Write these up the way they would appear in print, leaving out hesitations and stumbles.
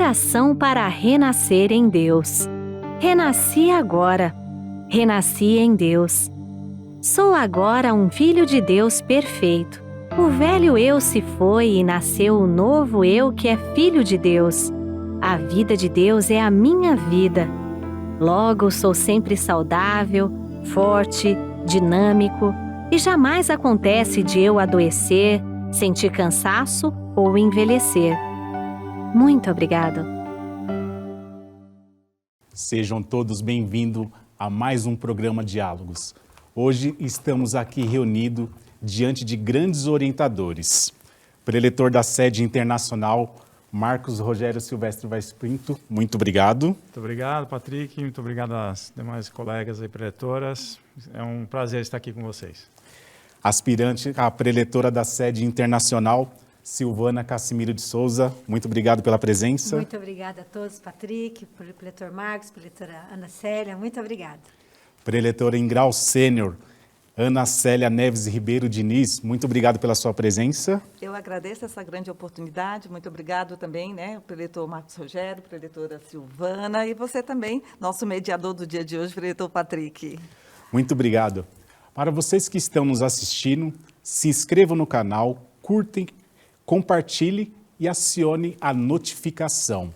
Oração para renascer em Deus. Renasci agora. Renasci em Deus. Sou agora um filho de Deus perfeito. O velho eu se foi e nasceu o novo eu que é filho de Deus. A vida de Deus é a minha vida. Logo, sou sempre saudável, forte, dinâmico e jamais acontece de eu adoecer, sentir cansaço ou envelhecer. Muito obrigado. Sejam todos bem-vindos a mais um programa Diálogos. Hoje estamos aqui reunidos diante de grandes orientadores. Preletor da sede internacional, Marcos Rogério Silvestre Vaz Pinto, muito obrigado. Muito obrigado, Patrick. Muito obrigado às demais colegas e preletoras. É um prazer estar aqui com vocês. Aspirante à preletora da sede internacional, Silvana Cassimiro de Souza, muito obrigado pela presença. Muito obrigada a todos, Patrick, preletor Marcos, preletora Ana Célia, muito obrigada. Preletora em grau sênior, Ana Célia Neves Ribeiro Diniz, muito obrigado pela sua presença. Eu agradeço essa grande oportunidade, muito obrigado também, o preletor Marcos Rogério, preletora Silvana e você também, nosso mediador do dia de hoje, preletor Patrick. Muito obrigado. Para vocês que estão nos assistindo, se inscrevam no canal, curtem, compartilhe e acione a notificação.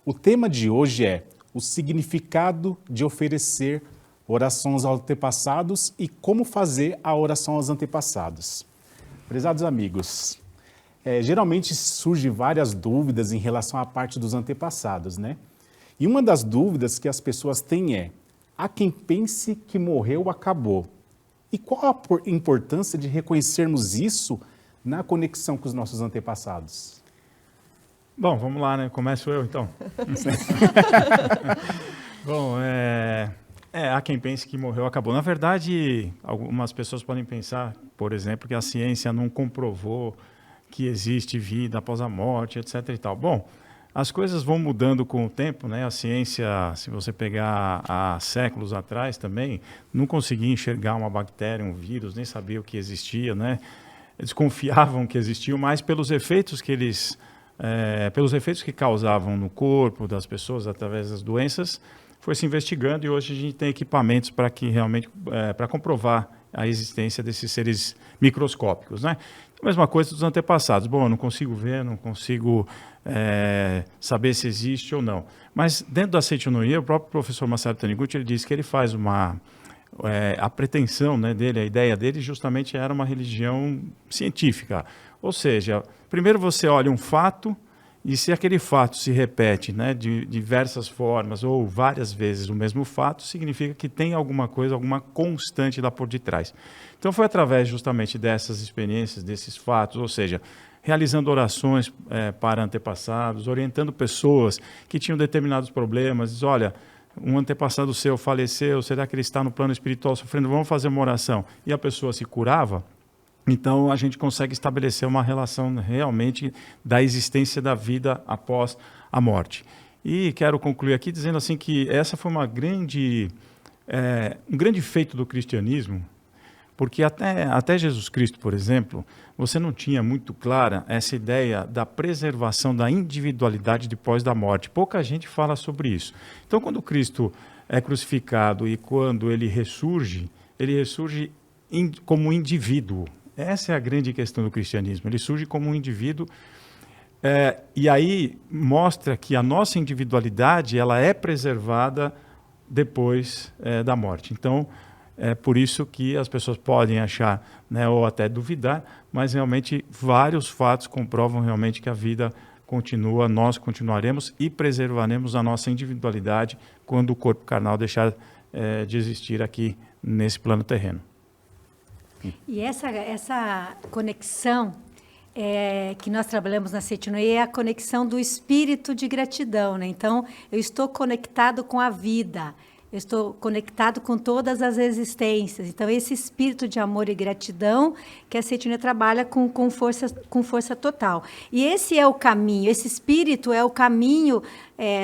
O tema de hoje é o significado de oferecer orações aos antepassados e como fazer a oração aos antepassados. Prezados amigos, geralmente surgem várias dúvidas em relação à parte dos antepassados, né? E uma das dúvidas que as pessoas têm é: há quem pense que morreu, acabou. E qual a importância de reconhecermos isso na conexão com os nossos antepassados? Bom, vamos lá, né? Começo eu, então. Bom, há quem pense que morreu, acabou. Na verdade, algumas pessoas podem pensar, por exemplo, que a ciência não comprovou que existe vida após a morte, etc. e tal. Bom, as coisas vão mudando com o tempo, né? A ciência, se você pegar há séculos atrás também, não conseguia enxergar uma bactéria, um vírus, nem sabia o que existia, né? Eles confiavam que existiam, mas pelos efeitos que causavam no corpo das pessoas através das doenças, foi se investigando e hoje a gente tem equipamentos para que realmente para comprovar a existência desses seres microscópicos, né? A mesma coisa dos antepassados. Bom, eu não consigo ver, não consigo saber se existe ou não. Mas dentro da Seitianoia, o próprio professor Masaru Taniguchi, ele diz que ele faz a pretensão, né, dele, a ideia dele justamente era uma religião científica. Ou seja, primeiro você olha um fato e se aquele fato se repete, né, de diversas formas ou várias vezes o mesmo fato, significa que tem alguma coisa, alguma constante lá por detrás. Então foi através justamente dessas experiências, desses fatos, ou seja, realizando orações para antepassados, orientando pessoas que tinham determinados problemas, diz, olha, um antepassado seu faleceu, será que ele está no plano espiritual sofrendo? Vamos fazer uma oração. E a pessoa se curava. Então, a gente consegue estabelecer uma relação realmente da existência da vida após a morte. E quero concluir aqui dizendo assim que essa foi um grande feito do cristianismo, porque até Jesus Cristo, por exemplo, você não tinha muito clara essa ideia da preservação da individualidade depois da morte. Pouca gente fala sobre isso. Então, quando Cristo é crucificado e quando ele ressurge como um indivíduo. Essa é a grande questão do cristianismo. Ele surge como um indivíduo e aí mostra que a nossa individualidade ela é preservada depois da morte. Então, é por isso que as pessoas podem achar, né, ou até duvidar, mas realmente vários fatos comprovam realmente que a vida continua, nós continuaremos e preservaremos a nossa individualidade quando o corpo carnal deixar de existir aqui nesse plano terreno. E essa conexão que nós trabalhamos na Seitianoia é a conexão do espírito de gratidão, né? Então, eu estou conectado com a vida. eu estou conectado com todas as existências. Então, esse espírito de amor e gratidão que a Seita União trabalha com força total. E esse é o caminho, esse espírito é o caminho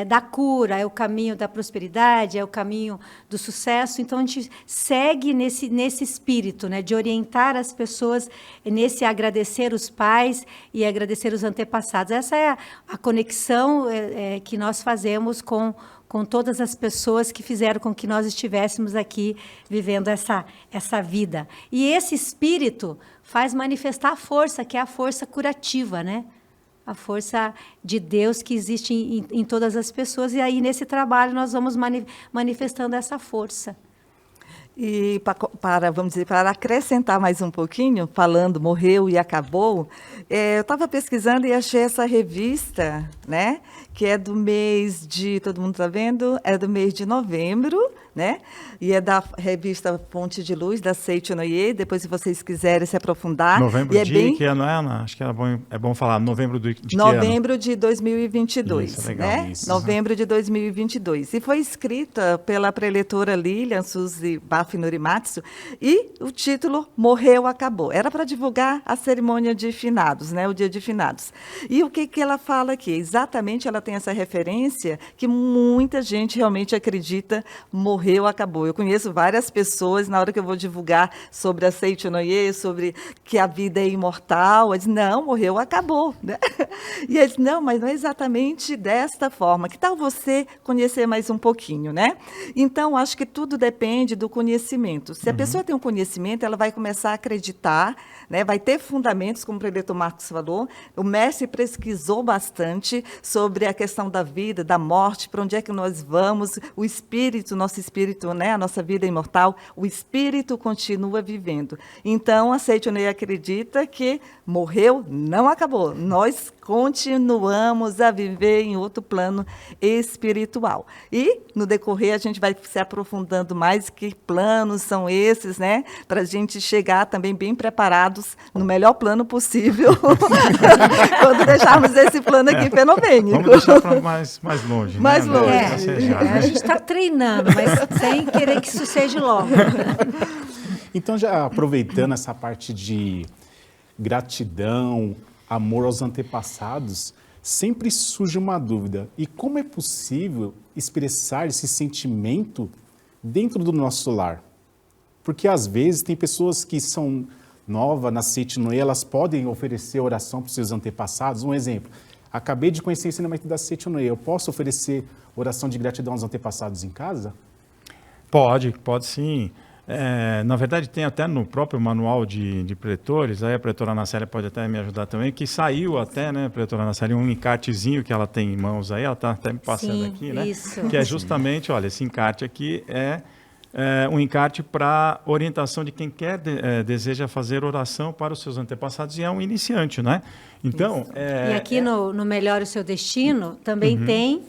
da cura, é o caminho da prosperidade, é o caminho do sucesso. Então, a gente segue nesse espírito, né, de orientar as pessoas, nesse agradecer os pais e agradecer os antepassados. Essa é a conexão que nós fazemos com todas as pessoas que fizeram com que nós estivéssemos aqui vivendo essa vida. E esse espírito faz manifestar a força, que é a força curativa, né? A força de Deus que existe em todas as pessoas. E aí, nesse trabalho, nós vamos manifestando essa força. E vamos dizer, para acrescentar mais um pouquinho, falando Morreu e Acabou, eu estava pesquisando e achei essa revista, né, que é do mês de, todo mundo está vendo? É do mês de novembro, né? E é da revista Fonte de Luz, da Seita União. Depois, se vocês quiserem se aprofundar. Novembro e de que ano é, Ana? Acho que é bom falar. Novembro de que ano? Novembro de 2022. Isso, legal. Né? Isso. Novembro de 2022. E foi escrita pela preletora Lilian Suzy Baff Norimatsu. E o título Morreu, Acabou. Era para divulgar a cerimônia de finados, né? O dia de finados. E o que ela fala aqui? Exatamente, ela tem essa referência que muita gente realmente acredita, morreu, acabou. Eu conheço várias pessoas, na hora que eu vou divulgar sobre a Seita União, sobre que a vida é imortal, eles não, morreu, acabou. Né? E eles, não, mas não é exatamente desta forma. Que tal você conhecer mais um pouquinho, né? Então, acho que tudo depende do conhecimento. Se a pessoa tem um conhecimento, ela vai começar a acreditar, né? Vai ter fundamentos, como o preletor Marcos falou. O mestre pesquisou bastante sobre a questão da vida, da morte, para onde é que nós vamos, o espírito, nosso espírito, né? A nossa vida é imortal, o espírito continua vivendo. Então, a Seita União acredita que morreu, não acabou. Nós continuamos a viver em outro plano espiritual. E, no decorrer, a gente vai se aprofundando mais que planos são esses, né? Para a gente chegar também bem preparados no melhor plano possível, quando deixarmos esse plano aqui fenomênico. Vamos deixar para mais longe. Mais né? longe. A gente está treinando, mas sem querer que isso seja logo. Então, já aproveitando essa parte de gratidão, amor aos antepassados, sempre surge uma dúvida. E como é possível expressar esse sentimento dentro do nosso lar? Porque, às vezes, tem pessoas que são novas na Seita União, elas podem oferecer oração para os seus antepassados. Um exemplo, acabei de conhecer o ensinamento da Seita União, eu posso oferecer oração de gratidão aos antepassados em casa? Pode sim. Na verdade, tem até no próprio manual de preletores, aí a preletora Ana Célia pode até me ajudar também, que saiu até, né, preletora Ana Célia, um encartezinho que ela tem em mãos aí, ela está até me passando aqui, né? Isso. Que é justamente, olha, esse encarte aqui é um encarte para orientação de quem deseja fazer oração para os seus antepassados e é um iniciante, né? Então... e aqui no Melhore o Seu Destino também tem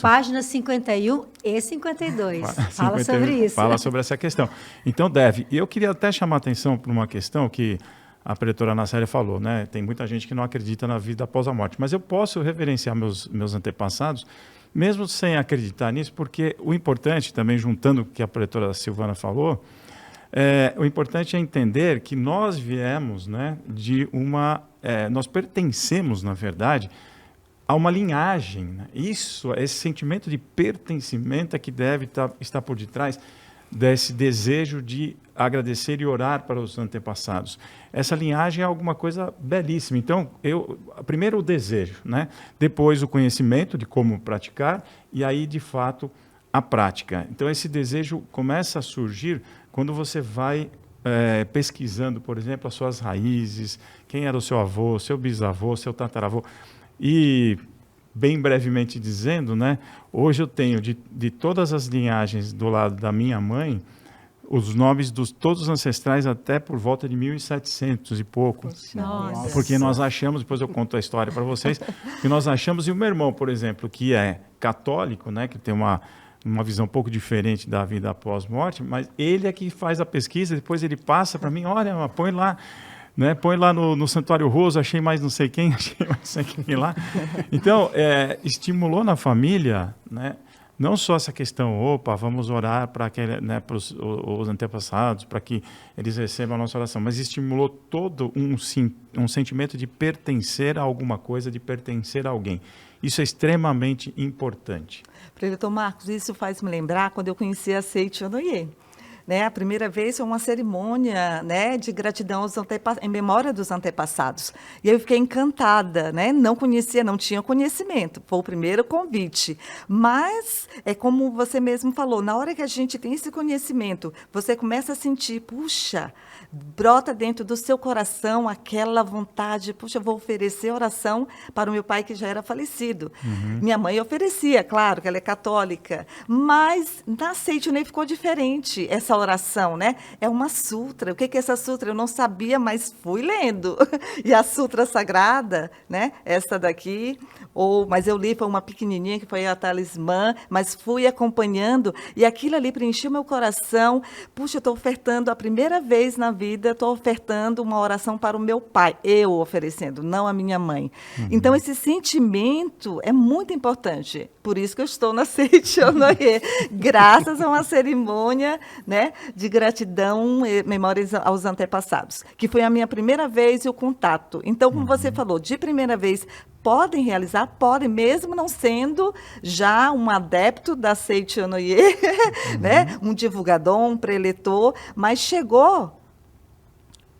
páginas 51 e 52. Fala sobre isso. Fala sobre essa questão. Então, e eu queria até chamar a atenção para uma questão que a preletora Ana Célia falou, né? Tem muita gente que não acredita na vida após a morte, mas eu posso reverenciar meus antepassados mesmo sem acreditar nisso, porque o importante, também juntando o que a preletora Silvana falou, o importante é entender que nós viemos, né, nós pertencemos, na verdade, a uma linhagem. Né? Esse sentimento de pertencimento é que deve estar por detrás desse desejo de agradecer e orar para os antepassados. Essa linhagem é alguma coisa belíssima. Então, primeiro o desejo, né? Depois o conhecimento de como praticar e aí, de fato, a prática. Então, esse desejo começa a surgir quando você vai pesquisando, por exemplo, as suas raízes, quem era o seu avô, seu bisavô, seu tataravô. E, bem brevemente dizendo, né, hoje eu tenho de todas as linhagens do lado da minha mãe, os nomes de todos os ancestrais até por volta de 1700 e pouco. Nossa. Porque nós achamos, depois eu conto a história para vocês, que nós achamos, e o meu irmão, por exemplo, que é católico, né, que tem uma visão um pouco diferente da vida após morte, mas ele é que faz a pesquisa, depois ele passa para mim, olha, põe lá, né, põe lá no Santuário Roso, achei mais não sei quem, achei mais não sei quem lá. Então, estimulou na família, né, não só essa questão, opa, vamos orar para né, os antepassados, para que eles recebam a nossa oração, mas estimulou todo um sentimento de pertencer a alguma coisa, de pertencer a alguém. Isso é extremamente importante. Preletor Marcos, isso faz me lembrar quando eu conheci a Seite Onoye. Né, a primeira vez foi uma cerimônia, né, de gratidão em memória dos antepassados. E eu fiquei encantada, né? Não conhecia, não tinha conhecimento. Foi o primeiro convite. Mas, é como você mesmo falou, na hora que a gente tem esse conhecimento, você começa a sentir, puxa, brota dentro do seu coração aquela vontade, puxa, eu vou oferecer oração para o meu pai que já era falecido. Minha mãe oferecia, claro, que ela é católica, mas na Seite Onoye ficou diferente essa oração, né? É uma sutra. O que é essa sutra? Eu não sabia, mas fui lendo. E a sutra sagrada, né? Essa daqui, mas eu li, foi uma pequenininha que foi a Talismã, mas fui acompanhando e aquilo ali preencheu meu coração. Puxa, eu estou ofertando, a primeira vez na vida, estou ofertando uma oração para o meu pai, eu oferecendo, não a minha mãe. Então, esse sentimento é muito importante. Por isso que eu estou na Seite Onoye, graças a uma cerimônia, né, de gratidão e memórias aos antepassados, que foi a minha primeira vez e o contato. Então, como você falou, de primeira vez, podem realizar, podem, mesmo não sendo já um adepto da Seite Onoye, né, um divulgador, um preletor, mas chegou,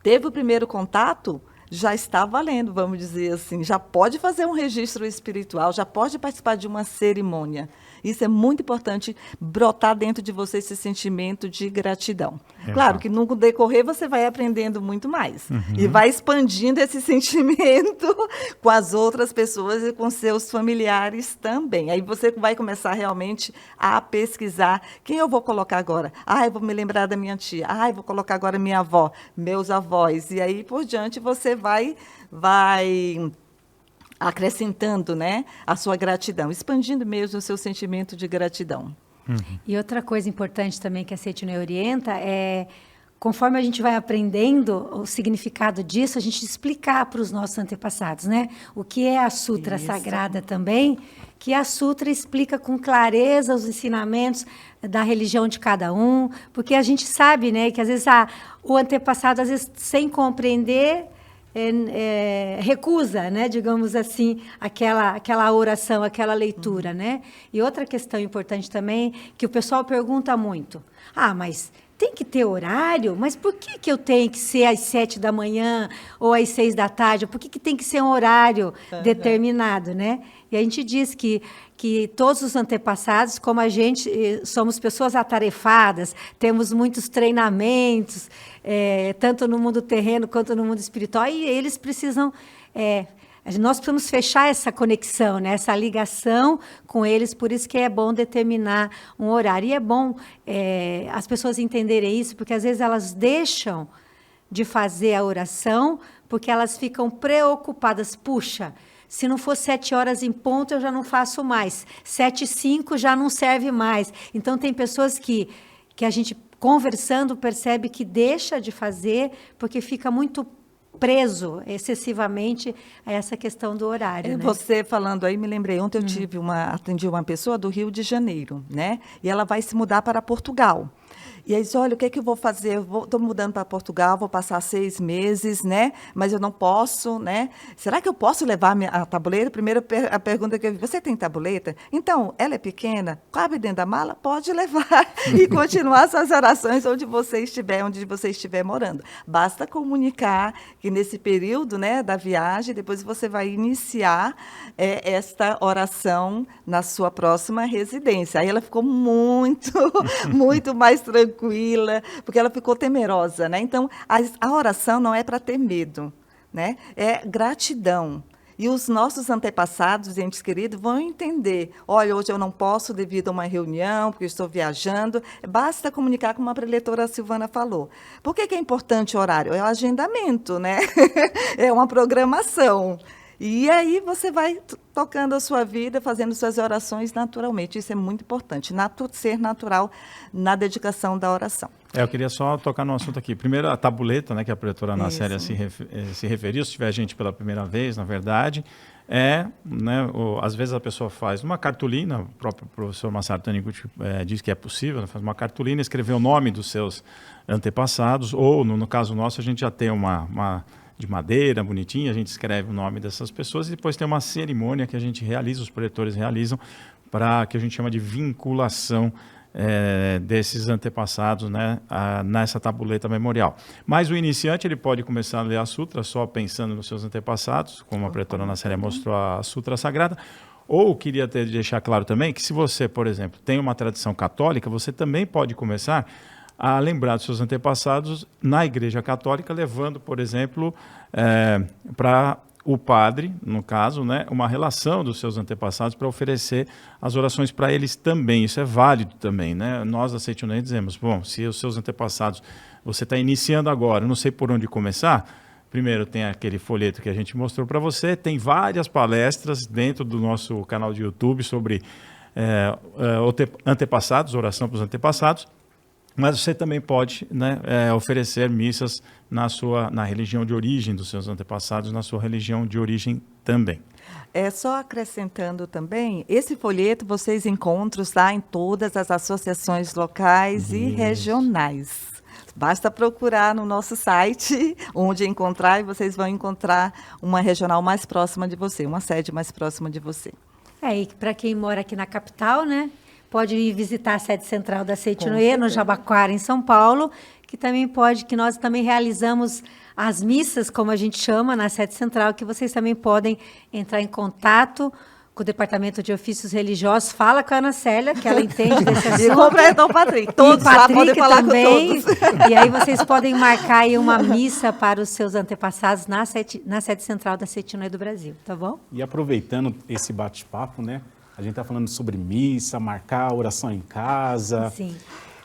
teve o primeiro contato, já está valendo, vamos dizer assim, já pode fazer um registro espiritual, já pode participar de uma cerimônia. Isso é muito importante, brotar dentro de você esse sentimento de gratidão. Claro que no decorrer você vai aprendendo muito mais e vai expandindo esse sentimento com as outras pessoas e com seus familiares também. Aí você vai começar realmente a pesquisar quem eu vou colocar agora. Eu vou me lembrar da minha tia. Eu vou colocar agora minha avó, meus avós. E aí por diante você vai acrescentando, né, a sua gratidão, expandindo mesmo o seu sentimento de gratidão. E outra coisa importante também que a Seite Onoye orienta é, conforme a gente vai aprendendo o significado disso, a gente explicar para os nossos antepassados, né? O que é a sutra sagrada também, que a sutra explica com clareza os ensinamentos da religião de cada um, porque a gente sabe, né, que às vezes o antepassado, às vezes, sem compreender, recusa, né, digamos assim, aquela oração, aquela leitura, né? E outra questão importante também, que o pessoal pergunta muito, mas tem que ter horário? Mas por que eu tenho que ser às 7 da manhã ou às 6 da tarde? Por que tem que ser um horário determinado, né? E a gente diz que todos os antepassados, como a gente, somos pessoas atarefadas, temos muitos treinamentos, tanto no mundo terreno quanto no mundo espiritual, e eles precisam... nós precisamos fechar essa conexão, né? Essa ligação com eles, por isso que é bom determinar um horário. E é bom as pessoas entenderem isso, porque às vezes elas deixam de fazer a oração porque elas ficam preocupadas. Puxa, se não for 7 horas em ponto, eu já não faço mais. 7h05 já não serve mais. Então, tem pessoas que a gente, conversando, percebe que deixa de fazer porque fica muito preso excessivamente a essa questão do horário. Né? Você falando aí, me lembrei, ontem eu atendi uma pessoa do Rio de Janeiro, né? E ela vai se mudar para Portugal. E aí disse, olha, o que é que eu vou fazer? Estou mudando para Portugal, vou passar 6 meses, né? Mas eu não posso, né? Será que eu posso levar a tabuleta? Primeiro, a pergunta que eu vi, você tem tabuleta? Então, ela é pequena, cabe dentro da mala? Pode levar e continuar suas orações onde você estiver morando. Basta comunicar que nesse período, né, da viagem, depois você vai iniciar esta oração na sua próxima residência. Aí ela ficou muito, muito mais tranquila, porque ela ficou temerosa, né? Então, a oração não é para ter medo, né? É gratidão. E os nossos antepassados, entes queridos, vão entender. Olha, hoje eu não posso devido a uma reunião, porque eu estou viajando. Basta comunicar, como a preletora Silvana falou. Por que é importante o horário? É o agendamento, né? É uma programação. E aí você vai tocando a sua vida, fazendo suas orações naturalmente. Isso é muito importante, ser natural na dedicação da oração. Eu queria só tocar no assunto aqui. Primeiro, a tabuleta, né, que a preletora Ana Célia se referiu, se tiver gente pela primeira vez, na verdade, né, às vezes a pessoa faz uma cartolina, o próprio professor Massaro Taniguchi diz que é possível, né, faz uma cartolina, escrever o nome dos seus antepassados, ou no caso nosso a gente já tem uma de madeira bonitinha, a gente escreve o nome dessas pessoas e depois tem uma cerimônia que a gente realiza, os preletores realizam, para que a gente chama de vinculação desses antepassados, né, nessa tabuleta memorial. Mas o iniciante ele pode começar a ler a sutra só pensando nos seus antepassados, como a preletora Ana Célia mostrou a sutra sagrada, ou queria deixar claro também que se você, por exemplo, tem uma tradição católica, você também pode começar a lembrar dos seus antepassados na Igreja Católica, levando, por exemplo, para o padre, no caso, né, uma relação dos seus antepassados para oferecer as orações para eles também. Isso é válido também, né? Nós da Seitonei dizemos, bom, se os seus antepassados, você está iniciando agora, não sei por onde começar, primeiro tem aquele folheto que a gente mostrou para você, tem várias palestras dentro do nosso canal de YouTube sobre antepassados, oração para os antepassados, mas você também pode, né, oferecer missas na religião de origem dos seus antepassados, na sua religião de origem também. Só acrescentando também, esse folheto vocês encontram em todas as associações locais e regionais. Basta procurar no nosso site, onde encontrar, e vocês vão encontrar uma regional mais próxima de você, uma sede mais próxima de você. E para quem mora aqui na capital, né? Pode ir visitar a sede central da Seitonei, no Jabaquara, em São Paulo, que nós também realizamos as missas, como a gente chama, na sede central, que vocês também podem entrar em contato com o Departamento de Ofícios Religiosos. Fala com a Ana Célia, que ela entende desse assunto. E completou o Patrick. Todos lá podem falar também, com todos. E aí vocês podem marcar aí uma missa para os seus antepassados na sede central da Seitonei do Brasil, tá bom? E aproveitando esse bate-papo, né? A gente está falando sobre missa, marcar oração em casa. Sim.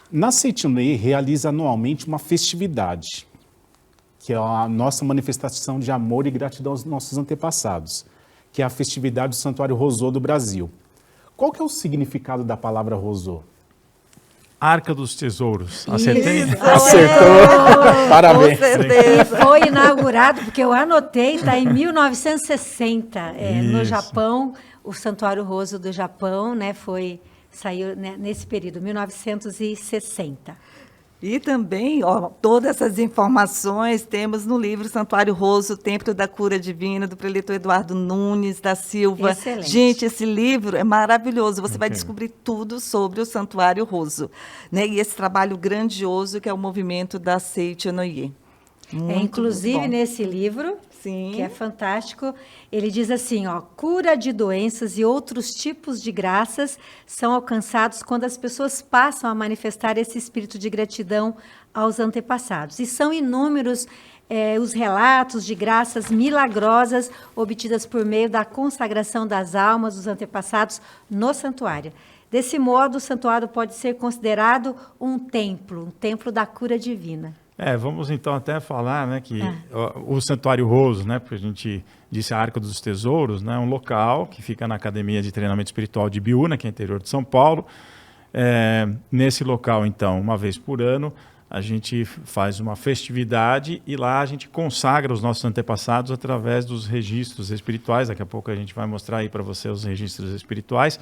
Na Seitonei realiza anualmente uma festividade, que é a nossa manifestação de amor e gratidão aos nossos antepassados, que é a festividade do Santuário Rosô do Brasil. Qual que é o significado da palavra Rosô? Arca dos Tesouros. Acertei? Acertou! Parabéns! Com certeza. E foi inaugurado, porque eu anotei, está em 1960, no Japão, o Santuário Rosô do Japão, né, saiu, né, nesse período, 1960. E também, todas essas informações temos no livro Santuário Rosô, Templo da Cura Divina, do preletor Eduardo Nunes da Silva. Excelente. Gente, esse livro é maravilhoso. Você vai descobrir tudo sobre o Santuário Rosô, né? E esse trabalho grandioso que é o movimento da Seitonei. Inclusive, nesse livro, Sim. que é fantástico, ele diz assim, cura de doenças e outros tipos de graças são alcançados quando as pessoas passam a manifestar esse espírito de gratidão aos antepassados. E são inúmeros os relatos de graças milagrosas obtidas por meio da consagração das almas dos antepassados no santuário. Desse modo, o santuário pode ser considerado um templo da cura divina. Vamos então até falar, né, que o Santuário Rosô, né, porque a gente disse a Arca dos Tesouros, né, um local que fica na Academia de Treinamento Espiritual de Biúna, que é interior de São Paulo. Nesse local, então, uma vez por ano, a gente faz uma festividade e lá a gente consagra os nossos antepassados através dos registros espirituais. Daqui a pouco a gente vai mostrar aí para você os registros espirituais.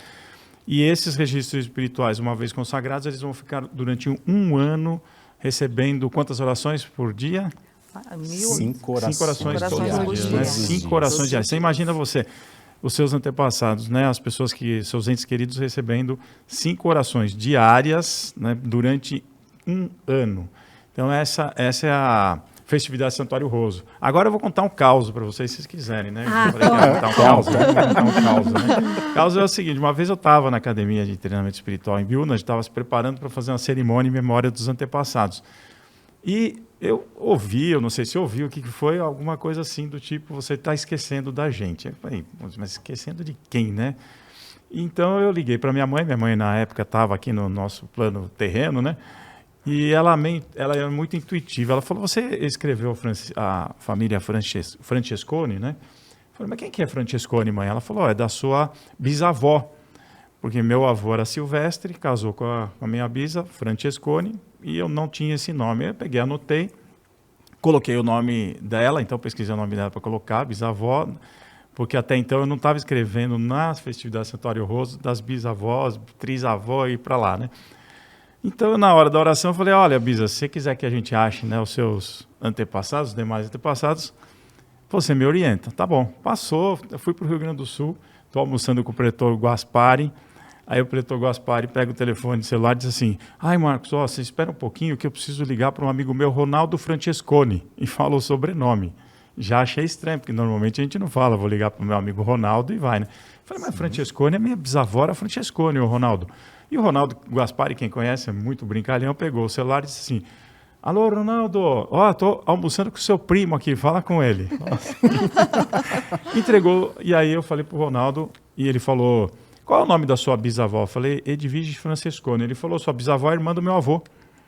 E esses registros espirituais, uma vez consagrados, eles vão ficar durante um ano recebendo quantas orações por dia? 5 orações. 5 orações por dia. Né? 5 orações diárias. Você imagina os seus antepassados, né? As pessoas seus entes queridos recebendo 5 orações diárias, né? Durante um ano. Então essa é a festividade Santuário Rosô. Agora eu vou contar um caos para vocês, se vocês quiserem, né? Eu falei que ia contar um caos, né? O caos é o seguinte, uma vez eu estava na Academia de Treinamento Espiritual em Biúna, a gente estava se preparando para fazer uma cerimônia em memória dos antepassados. E eu ouvi, eu não sei se ouviu, o que foi, alguma coisa assim do tipo, você está esquecendo da gente. Eu falei, mas esquecendo de quem, né? Então eu liguei para minha mãe na época estava aqui no nosso plano terreno, né? E ela é muito intuitiva. Ela falou, você escreveu a família Francesconi, né? Eu falei, mas quem que é Francesconi, mãe? Ela falou, é da sua bisavó. Porque meu avô era Silvestre, casou com a minha bisa, Francesconi, e eu não tinha esse nome. Eu peguei, anotei, coloquei o nome dela, então pesquisei o nome dela para colocar, bisavó, porque até então eu não estava escrevendo nas festividades Santuário Roso das bisavós, trisavó e para lá, né? Então, na hora da oração, eu falei, olha, Bisa, se você quiser que a gente ache, né, os seus antepassados, os demais antepassados, você me orienta. Tá bom. Passou, eu fui para o Rio Grande do Sul, estou almoçando com o pretor Guaspari, aí o pretor Guaspari pega o telefone celular e diz assim, ai, Marcos, você espera um pouquinho que eu preciso ligar para um amigo meu, Ronaldo Francesconi, e fala o sobrenome. Já achei estranho, porque normalmente a gente não fala, vou ligar para o meu amigo Ronaldo e vai, né? Falei, mas Francesconi, a minha bisavó era Francesconi, o Ronaldo. E o Ronaldo Guaspari, quem conhece, é muito brincalhão, pegou o celular e disse assim, alô, Ronaldo, estou almoçando com o seu primo aqui, fala com ele. Entregou, e aí eu falei para o Ronaldo, e ele falou, qual é o nome da sua bisavó? Eu falei, Edvige Francesconi. Ele falou, sua bisavó é irmã do meu avô.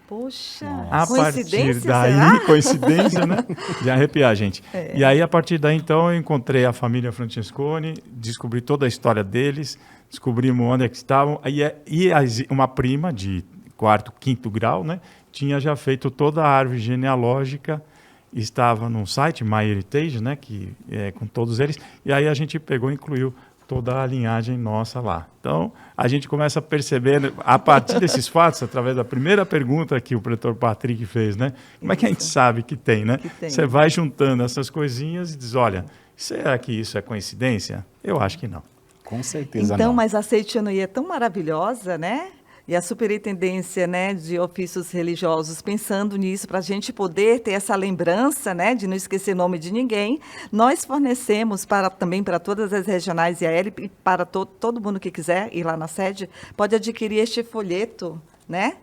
Poxa, A partir daí, será? coincidência, né? De arrepiar, gente. E aí, a partir daí, então, eu encontrei a família Francesconi, descobri toda a história deles, descobrimos onde é que estavam. Uma prima de quarto, quinto grau, né? Tinha já feito toda a árvore genealógica, estava num site, MyHeritage, né? Que é com todos eles. E aí a gente pegou e incluiu toda a linhagem nossa lá. Então, a gente começa a perceber, a partir desses fatos, através da primeira pergunta que o pretor Patrick fez, né? Como é que a gente sabe que tem, né? Você vai juntando essas coisinhas e diz, olha, será que isso é coincidência? Eu acho que não. Com certeza Então, não. mas a Seitianoia é tão maravilhosa, né? E a Superintendência, né, de Ofícios Religiosos, pensando nisso, para a gente poder ter essa lembrança, né, de não esquecer nome de ninguém, nós fornecemos também para todas as regionais IAL e para todo mundo que quiser ir lá na sede, pode adquirir este folheto, né?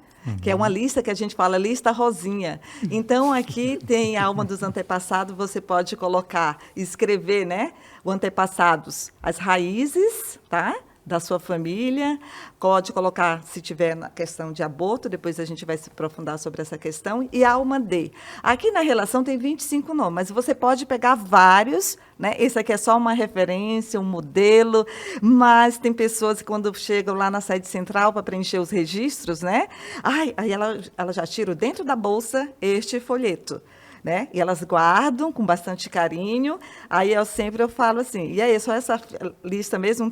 Que é uma lista que a gente fala, lista rosinha. Então, aqui tem a alma dos antepassados, você pode colocar, escrever, né, o antepassados, as raízes, tá? Da sua família, pode colocar, se tiver na questão de aborto, depois a gente vai se aprofundar sobre essa questão, e a alma de. Aqui na relação tem 25 nomes, mas você pode pegar vários, né? Esse aqui é só uma referência, um modelo, mas tem pessoas que quando chegam lá na sede central para preencher os registros, né? Aí ela já tira dentro da bolsa este folheto. Né? E elas guardam com bastante carinho. Aí eu falo assim, e aí, só essa lista mesmo,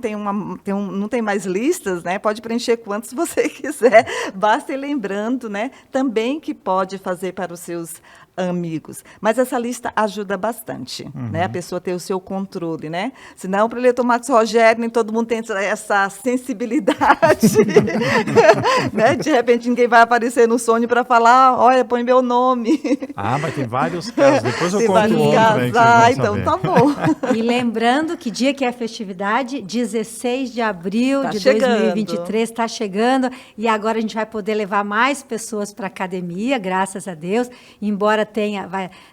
não tem mais listas, né? Pode preencher quantos você quiser, basta ir lembrando, né? Também que pode fazer para os seus amigos. Mas essa lista ajuda bastante, né? A pessoa ter o seu controle, né? Senão, para o eleitor Marcos Rogério, nem todo mundo tem essa sensibilidade. Né? De repente, ninguém vai aparecer no sonho para falar, olha, põe meu nome. Mas tem vários casos. Depois eu tem conto vários outro aí que casos. vocês vão Então saber. tá bom. E lembrando que dia que é a festividade, 16 de abril Tá de chegando. 2023, está chegando. E agora a gente vai poder levar mais pessoas para a academia, graças a Deus. Embora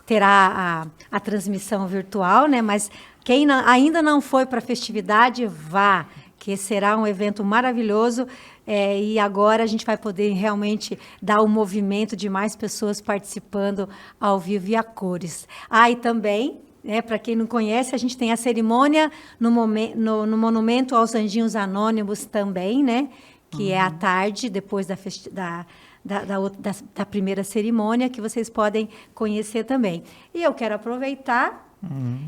terá a transmissão virtual, né? Mas quem ainda não foi para a festividade, vá, que será um evento maravilhoso. E agora a gente vai poder realmente dar o movimento de mais pessoas participando ao vivo e a cores. E também, para quem não conhece, a gente tem a cerimônia no Monumento aos Anjinhos Anônimos também, né? Que é à tarde, depois da primeira cerimônia, que vocês podem conhecer também. E eu quero aproveitar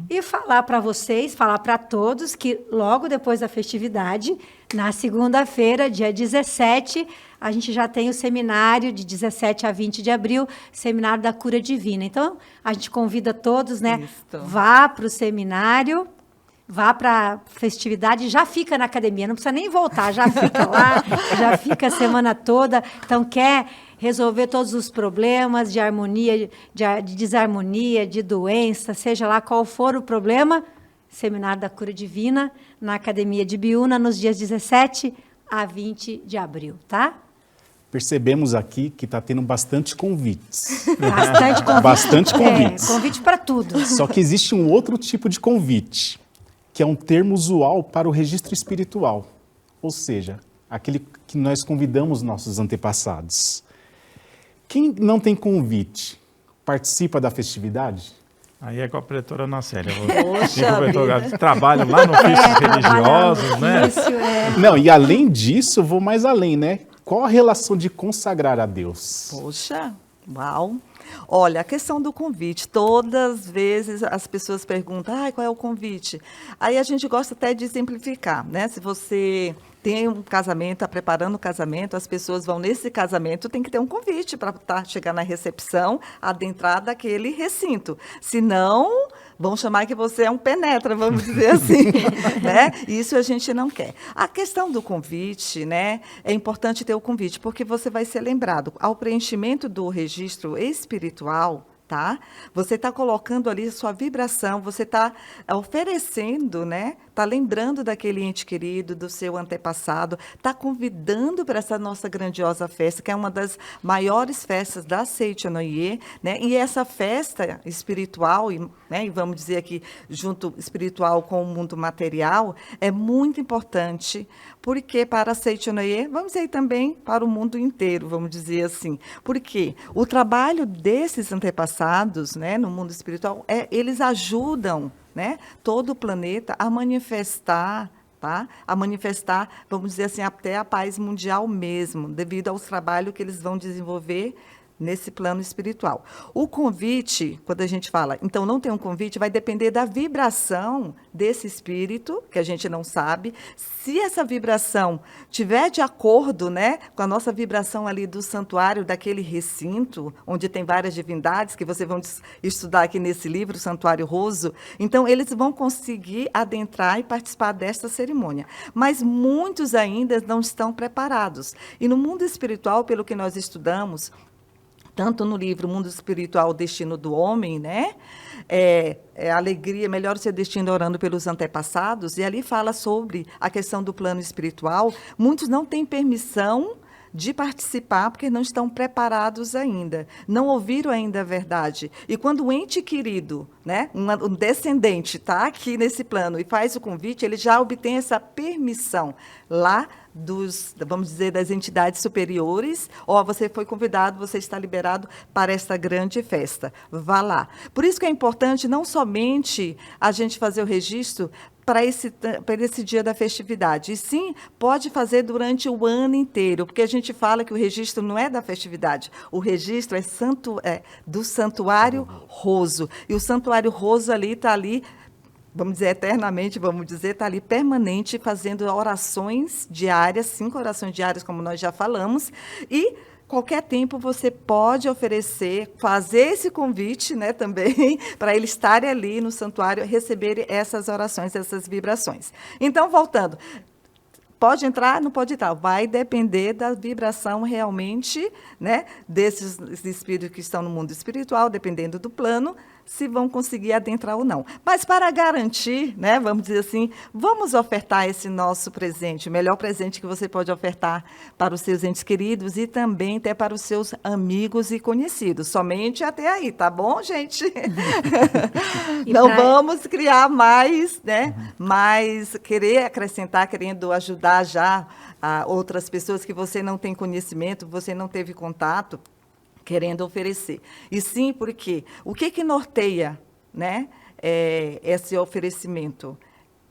e falar para vocês, falar para todos, que logo depois da festividade, na segunda-feira, dia 17, a gente já tem o seminário de 17 a 20 de abril, Seminário da Cura Divina. Então, a gente convida todos, né? Isso. Vá para o seminário, vá para a festividade, já fica na academia, não precisa nem voltar, já fica lá, já fica a semana toda. Então, quer resolver todos os problemas de harmonia, de desarmonia, de doença, seja lá qual for o problema, Seminário da Cura Divina, na Academia de Biúna, nos dias 17 a 20 de abril, tá? Percebemos aqui que está tendo bastante convites. Bastante convite. Bastante convites. Convite para tudo. Só que existe um outro tipo de convite, que é um termo usual para o registro espiritual, ou seja, aquele que nós convidamos nossos antepassados. Quem não tem convite, participa da festividade? Aí é com a pretora Ana Célia. Poxa Trabalho lá no ofícios religiosos, né? Isso, Não, e além disso, eu vou mais além, né? Qual a relação de consagrar a Deus? Poxa, uau. Olha, a questão do convite, todas as vezes as pessoas perguntam, qual é o convite? Aí a gente gosta até de simplificar, né? Se você tem um casamento, está preparando o casamento, as pessoas vão nesse casamento, tem que ter um convite para chegar na recepção, adentrar daquele recinto. Senão, vão chamar que você é um penetra, vamos dizer assim. Né? Isso a gente não quer. A questão do convite, né, é importante ter o convite, porque você vai ser lembrado. Ao preenchimento do registro espiritual, tá? Você está colocando ali sua vibração, você está oferecendo, né? Está lembrando daquele ente querido, do seu antepassado, está convidando para essa nossa grandiosa festa, que é uma das maiores festas da Seichonoye, né? E essa festa espiritual, né? E vamos dizer aqui, junto espiritual com o mundo material, é muito importante, porque para a Seichonoye, vamos dizer também para o mundo inteiro, vamos dizer assim. Porque o trabalho desses antepassados, né, no mundo espiritual, eles ajudam, né, todo o planeta a manifestar, tá? A manifestar, vamos dizer assim, até a paz mundial mesmo, devido aos trabalhos que eles vão desenvolver nesse plano espiritual. O convite, quando a gente fala, então não tem um convite, vai depender da vibração desse espírito, que a gente não sabe. Se essa vibração tiver de acordo, né, com a nossa vibração ali do santuário, daquele recinto, onde tem várias divindades, que vocês vão estudar aqui nesse livro, Santuário Roso, então eles vão conseguir adentrar e participar desta cerimônia. Mas muitos ainda não estão preparados. E no mundo espiritual, pelo que nós estudamos, tanto no livro Mundo Espiritual, o Destino do Homem, né? Alegria, melhor ser destino orando pelos antepassados, e ali fala sobre a questão do plano espiritual. Muitos não têm permissão de participar porque não estão preparados ainda, não ouviram ainda a verdade. E quando o ente querido, né, um descendente, está aqui nesse plano e faz o convite, ele já obtém essa permissão lá vamos dizer, das entidades superiores. Você foi convidado, você está liberado para esta grande festa. Vá lá. Por isso que é importante não somente a gente fazer o registro para esse dia da festividade, e sim pode fazer durante o ano inteiro, porque a gente fala que o registro não é da festividade, o registro é do Santuário Roso. E o Santuário Roso está ali, vamos dizer, eternamente, está ali permanente, fazendo orações diárias, 5 orações diárias, como nós já falamos, e qualquer tempo você pode oferecer, fazer esse convite, né, também, para eles estarem ali no santuário, receberem essas orações, essas vibrações. Então, voltando, pode entrar, não pode entrar, vai depender da vibração realmente, né, desses espíritos que estão no mundo espiritual, dependendo do plano, se vão conseguir adentrar ou não. Mas para garantir, né, vamos dizer assim, vamos ofertar esse nosso presente, o melhor presente que você pode ofertar para os seus entes queridos e também até para os seus amigos e conhecidos. Somente até aí, tá bom, gente? Não vamos criar mais, né, mais querer acrescentar, querendo ajudar já a outras pessoas que você não tem conhecimento, você não teve contato, querendo oferecer. E sim, porque o que norteia, né, esse oferecimento?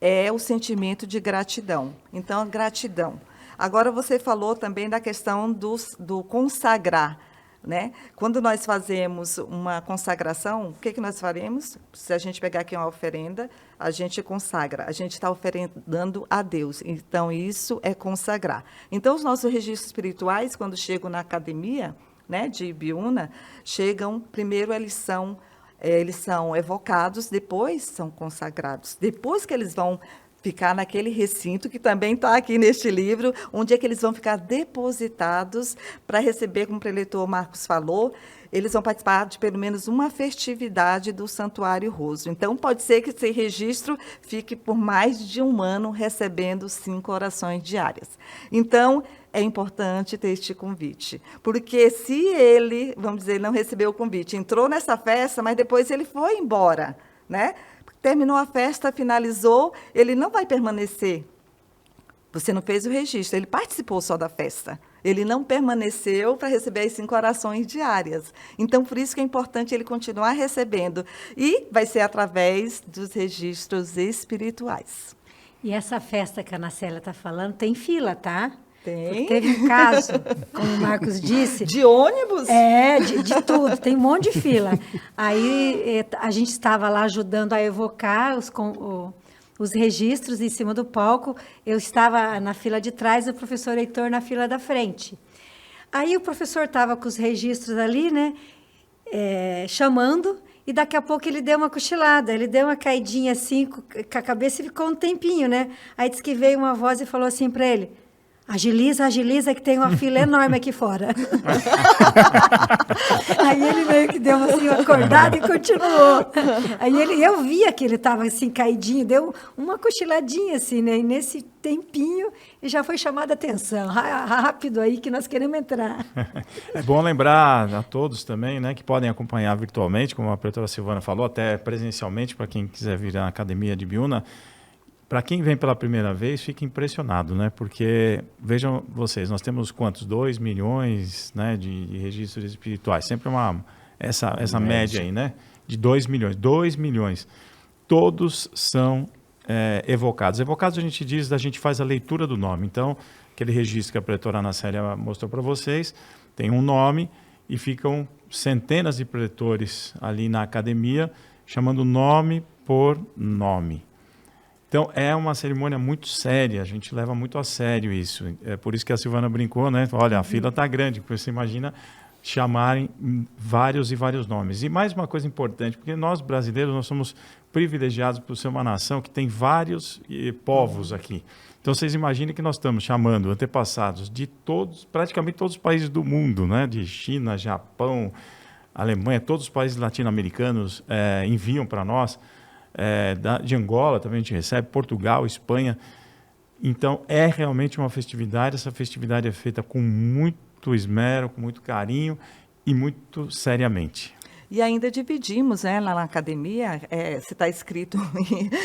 É o sentimento de gratidão. Então, gratidão. Agora, você falou também da questão do consagrar, né? Quando nós fazemos uma consagração, o que nós faremos? Se a gente pegar aqui uma oferenda, a gente consagra, a gente está oferendando a Deus. Então, isso é consagrar. Então, os nossos registros espirituais, quando chegam na academia, né, de Ibiúna, chegam, primeiro eles são evocados, depois são consagrados. Depois que eles vão ficar naquele recinto, que também está aqui neste livro, onde é que eles vão ficar depositados para receber, como o preletor Marcos falou, eles vão participar de pelo menos uma festividade do Santuário Roso. Então, pode ser que esse registro fique por mais de um ano recebendo 5 orações diárias. Então, é importante ter este convite, porque se ele, vamos dizer, não recebeu o convite, entrou nessa festa, mas depois ele foi embora, né? Terminou a festa, finalizou, ele não vai permanecer. Você não fez o registro, ele participou só da festa. Ele não permaneceu para receber as 5 orações diárias. Então, por isso que é importante ele continuar recebendo. E vai ser através dos registros espirituais. E essa festa que a Ana Célia está falando tem fila, tá? Tem. Teve um caso, como o Marcos disse... De ônibus? De tudo, tem um monte de fila. Aí a gente estava lá ajudando a evocar os registros em cima do palco. Eu estava na fila de trás, o professor Heitor na fila da frente. Aí o professor estava com os registros ali, né, chamando, e daqui a pouco ele deu uma cochilada, ele deu uma caidinha assim, com a cabeça, e ficou um tempinho, né? Aí disse que veio uma voz e falou assim para ele: agiliza, agiliza, que tem uma fila enorme aqui fora. Aí ele meio que deu assim, uma acordada e continuou. Aí eu via que ele estava assim, caidinho, deu uma cochiladinha assim, né? E nesse tempinho, ele já foi chamada a atenção. Rápido aí que nós queremos entrar. É bom lembrar a todos também, né, que podem acompanhar virtualmente, como a preletora Silvana falou, até presencialmente, para quem quiser vir à Academia de Biúna. Para quem vem pela primeira vez, fica impressionado, né? Porque, vejam vocês, nós temos quantos? 2 milhões, né, de registros espirituais. Sempre essa média aí, né? De 2 milhões. 2 milhões. Todos são evocados. Evocados, a gente faz a leitura do nome. Então, aquele registro que a preletora Ana Célia mostrou para vocês, tem um nome e ficam centenas de preletores ali na academia, chamando nome por nome. Então, é uma cerimônia muito séria, a gente leva muito a sério isso. É por isso que a Silvana brincou, né? Olha, a fila está grande, porque você imagina chamarem vários e vários nomes. E mais uma coisa importante, porque nós brasileiros, nós somos privilegiados por ser uma nação que tem vários povos aqui. Então, vocês imaginem que nós estamos chamando antepassados de praticamente todos os países do mundo, né? De China, Japão, Alemanha, todos os países latino-americanos enviam para nós. De Angola também a gente recebe, Portugal, Espanha. Então, é realmente uma festividade. Essa festividade é feita com muito esmero, com muito carinho e muito seriamente. E ainda dividimos, né, lá na academia, se está escrito,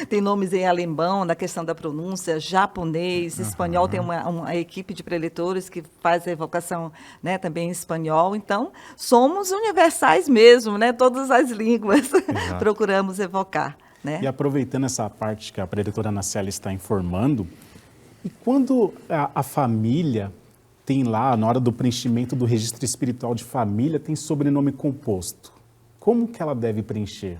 tem nomes em alemão, na questão da pronúncia, japonês, espanhol, tem uma equipe de preletores que faz a evocação, né, também em espanhol. Então, somos universais mesmo, né, todas as línguas procuramos evocar. Né? E aproveitando essa parte que a preletora Ana Célia está informando, e quando a família tem lá, na hora do preenchimento do registro espiritual de família, tem sobrenome composto, como que ela deve preencher?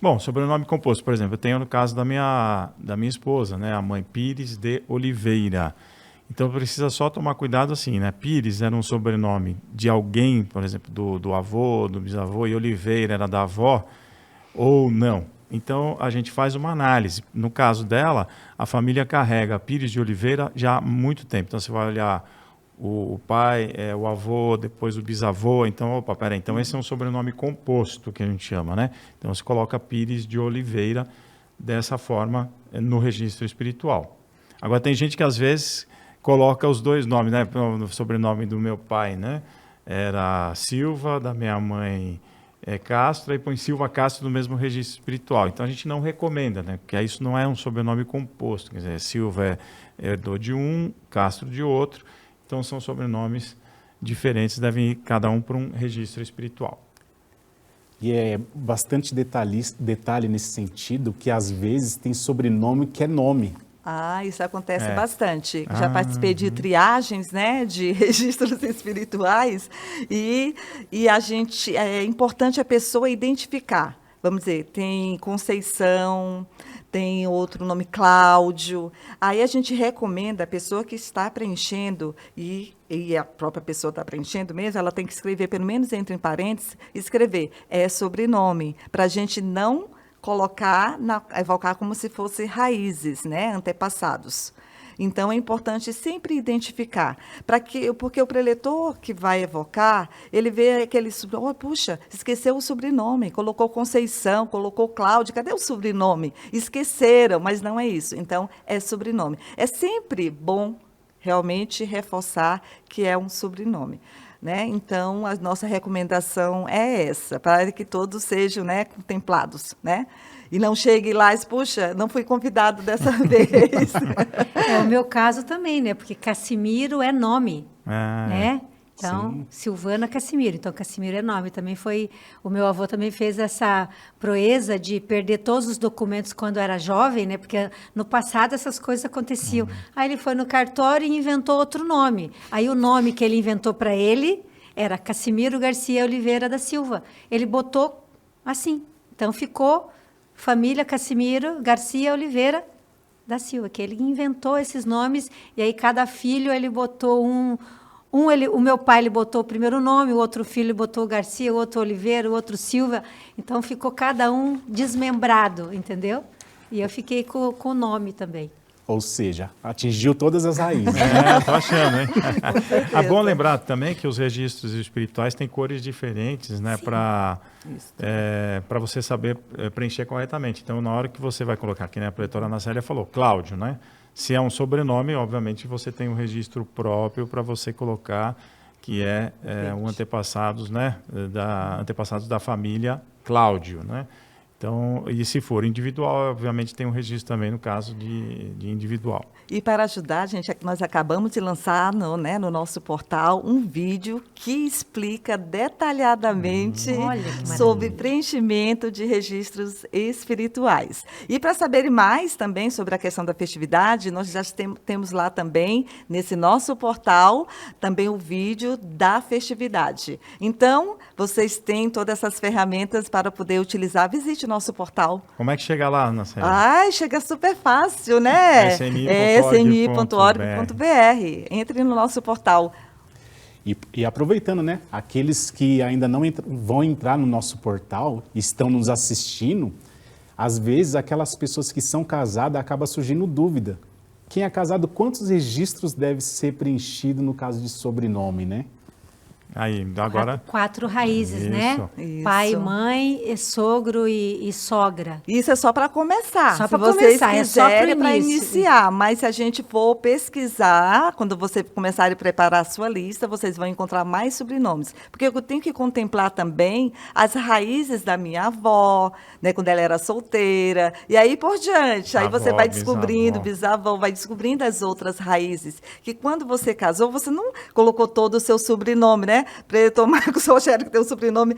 Bom, sobrenome composto, por exemplo, eu tenho no caso da minha esposa, né, a mãe Pires de Oliveira. Então precisa só tomar cuidado assim, né? Pires era um sobrenome de alguém, por exemplo, do avô, do bisavô, e Oliveira era da avó, ou não. Então, a gente faz uma análise. No caso dela, a família carrega Pires de Oliveira já há muito tempo. Então, você vai olhar o pai, o avô, depois o bisavô. Então, opa, peraí. Então, esse é um sobrenome composto, que a gente chama, né? Então, você coloca Pires de Oliveira dessa forma no registro espiritual. Agora, tem gente que, às vezes, coloca os dois nomes, né? O sobrenome do meu pai, né? Era Silva, da minha mãe... Castro, e põe Silva Castro no mesmo registro espiritual. Então, a gente não recomenda, né? Porque isso não é um sobrenome composto. Quer dizer, Silva herdou de um, Castro de outro. Então, são sobrenomes diferentes, devem ir cada um para um registro espiritual. E é bastante detalhe nesse sentido, que às vezes tem sobrenome que é nome. Isso acontece bastante. Já participei de triagens, né, de registros espirituais e a gente, é importante a pessoa identificar. Vamos dizer, tem Conceição, tem outro nome Cláudio. Aí a gente recomenda a pessoa que está preenchendo e a própria pessoa está preenchendo mesmo, ela tem que escrever, pelo menos entre parênteses, escrever sobrenome, para a gente não evocar como se fossem raízes, né, antepassados. Então, é importante sempre identificar, porque o preletor que vai evocar, ele vê aquele sobrenome, puxa, esqueceu o sobrenome, colocou Conceição, colocou Cláudio, cadê o sobrenome? Esqueceram, mas não é isso. Então, é sobrenome. É sempre bom, realmente, reforçar que é um sobrenome. Né? Então, a nossa recomendação é essa, para que todos sejam, né, contemplados, né? E não chegue lá e puxa, não fui convidado dessa vez. É o meu caso também, né? Porque Cassimiro é nome, né? Então, Sim. Silvana Cassimiro. Então, Cassimiro é nome. Também foi... O meu avô também fez essa proeza de perder todos os documentos quando era jovem, né? Porque no passado essas coisas aconteciam. Aí ele foi no cartório e inventou outro nome. Aí o nome que ele inventou para ele era Cassimiro Garcia Oliveira da Silva. Ele botou assim. Então, ficou família Cassimiro Garcia Oliveira da Silva, que ele inventou esses nomes. E aí, cada filho, ele botou o meu pai ele botou o primeiro nome, o outro filho botou Garcia, o outro Oliveira, o outro Silva. Então, ficou cada um desmembrado, entendeu? E eu fiquei com o nome também. Ou seja, atingiu todas as raízes. Tô achando, hein? É bom lembrar também que os registros espirituais têm cores diferentes, né? Para você saber preencher corretamente. Então, na hora que você vai colocar, aqui, né, a preletora Ana Célia falou, Cláudio, né? Se é um sobrenome, obviamente, você tem um registro próprio para você colocar, que é um antepassados, né? Antepassados da família Cláudio, né? Então, e se for individual, obviamente tem um registro também no caso de individual. E para ajudar, gente, nós acabamos de lançar no nosso portal um vídeo que explica detalhadamente Olha que maravilha. sobre preenchimento de registros espirituais. E para saber mais também sobre a questão da festividade, nós já temos lá também, nesse nosso portal, também o vídeo da festividade. Então, vocês têm todas essas ferramentas para poder utilizar. Visite o nosso portal. Como é que chega lá, Ana Célia? Ai, chega super fácil, né? smi.org.br. Entre no nosso portal. E aproveitando, né? Aqueles que ainda não vão entrar no nosso portal, estão nos assistindo, às vezes aquelas pessoas que são casadas acaba surgindo dúvida. Quem é casado, quantos registros deve ser preenchido no caso de sobrenome, né? Aí, agora... Quatro raízes, né? Isso. Pai, mãe, sogro e sogra. Isso é só para começar. Só se para vocês começar, é só quiserem, pro para início. iniciar. Mas se a gente for pesquisar, quando você começar a preparar a sua lista, vocês vão encontrar mais sobrenomes. Porque eu tenho que contemplar também as raízes da minha avó, né, quando ela era solteira, e aí por diante. Aí você Avó, vai descobrindo, bisavó. vai descobrindo as outras raízes. Que quando você casou, você não colocou todo o seu sobrenome, né? Preto Marcos Rogério, que tem um sobrenome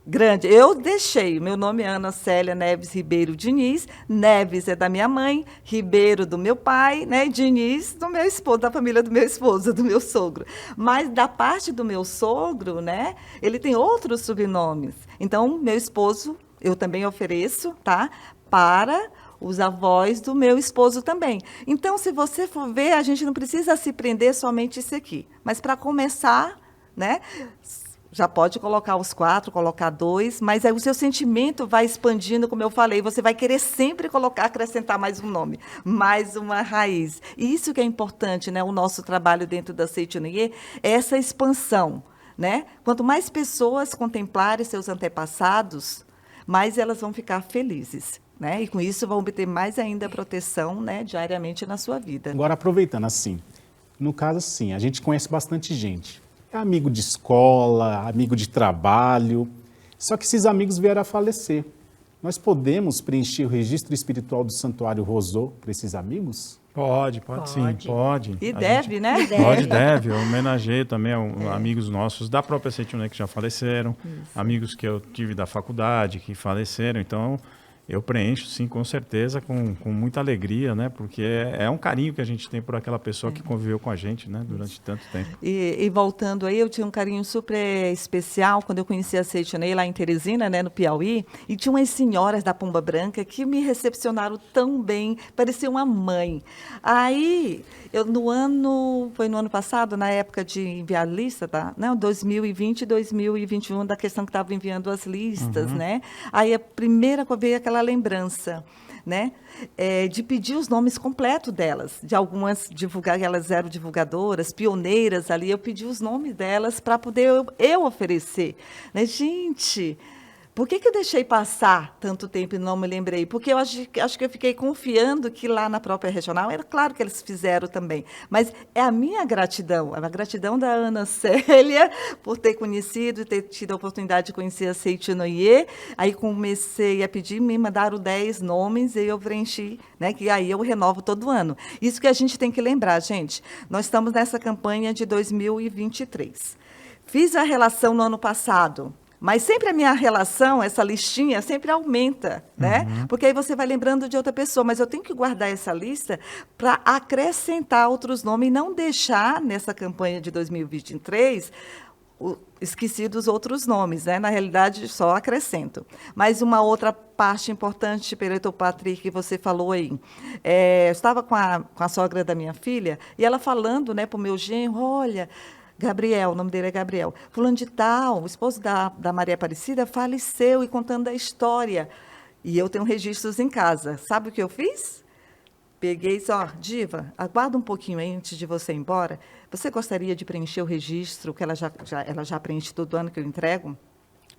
grande. Eu deixei. Meu nome é Ana Célia Neves Ribeiro Diniz. Neves é da minha mãe, Ribeiro do meu pai, né? E Diniz do meu esposo, da família do meu esposo, do meu sogro. Mas da parte do meu sogro, né? Ele tem outros sobrenomes. Então, meu esposo, eu também ofereço, tá? Para os avós do meu esposo também. Então, se você for ver, a gente não precisa se prender somente isso aqui. Mas para começar, né? Já pode colocar os 4, colocar 2, mas aí o seu sentimento vai expandindo, como eu falei, você vai querer sempre acrescentar mais um nome, mais uma raiz. E isso que é importante, né? O nosso trabalho dentro da Seitianoye é essa expansão, né? Quanto mais pessoas contemplarem seus antepassados, mais elas vão ficar felizes, né? E com isso vão obter mais ainda proteção, né, diariamente na sua vida. Agora, aproveitando assim, no caso assim, a gente conhece bastante gente. É amigo de escola, amigo de trabalho, só que esses amigos vieram a falecer. Nós podemos preencher o registro espiritual do Santuário Rosô para esses amigos? Pode sim, pode. E A deve, gente- né? Pode, deve. Eu homenageei também amigos nossos da própria Seitianoye que já faleceram, amigos que eu tive da faculdade que faleceram. Então, eu preencho, sim, com certeza, com muita alegria, né? Porque é um carinho que a gente tem por aquela pessoa que conviveu com a gente, né? Durante tanto tempo. E voltando aí, eu tinha um carinho super especial quando eu conheci a Seitianoye lá em Teresina, né, no Piauí, e tinha umas senhoras da Pomba Branca que me recepcionaram tão bem, parecia uma mãe. Aí, foi no ano passado, na época de enviar lista, tá? Não, 2020 e 2021, da questão que estava enviando as listas, né? Aí a primeira que veio aquela lembrança, né, de pedir os nomes completos delas, de algumas divulgar, elas eram divulgadoras, pioneiras ali, eu pedi os nomes delas para poder eu oferecer, né? Gente, por que eu deixei passar tanto tempo e não me lembrei? Porque eu acho que eu fiquei confiando que lá na própria regional, era claro que eles fizeram também, mas é a minha gratidão, a gratidão da Ana Célia por ter conhecido, ter tido a oportunidade de conhecer a Seitianoye. Aí comecei a pedir, me mandaram 10 nomes e eu preenchi, né, que aí eu renovo todo ano. Isso que a gente tem que lembrar, gente. Nós estamos nessa campanha de 2023. fiz a relação no ano passado, mas sempre a minha relação, essa listinha, sempre aumenta, né? Porque aí você vai lembrando de outra pessoa, mas eu tenho que guardar essa lista para acrescentar outros nomes e não deixar, nessa campanha de 2023, esquecidos outros nomes, né? Na realidade, só acrescento. Mas uma outra parte importante, Preletor Patrick, que você falou aí. Eu estava com a sogra da minha filha, e ela falando, né, para o meu genro, olha... Gabriel, o nome dele é Gabriel. Fulano de tal, o esposo da Maria Aparecida, faleceu, e contando a história. E eu tenho registros em casa. Sabe o que eu fiz? Peguei e disse, Diva, aguarda um pouquinho aí antes de você ir embora. Você gostaria de preencher o registro, que ela já preenche todo ano que eu entrego?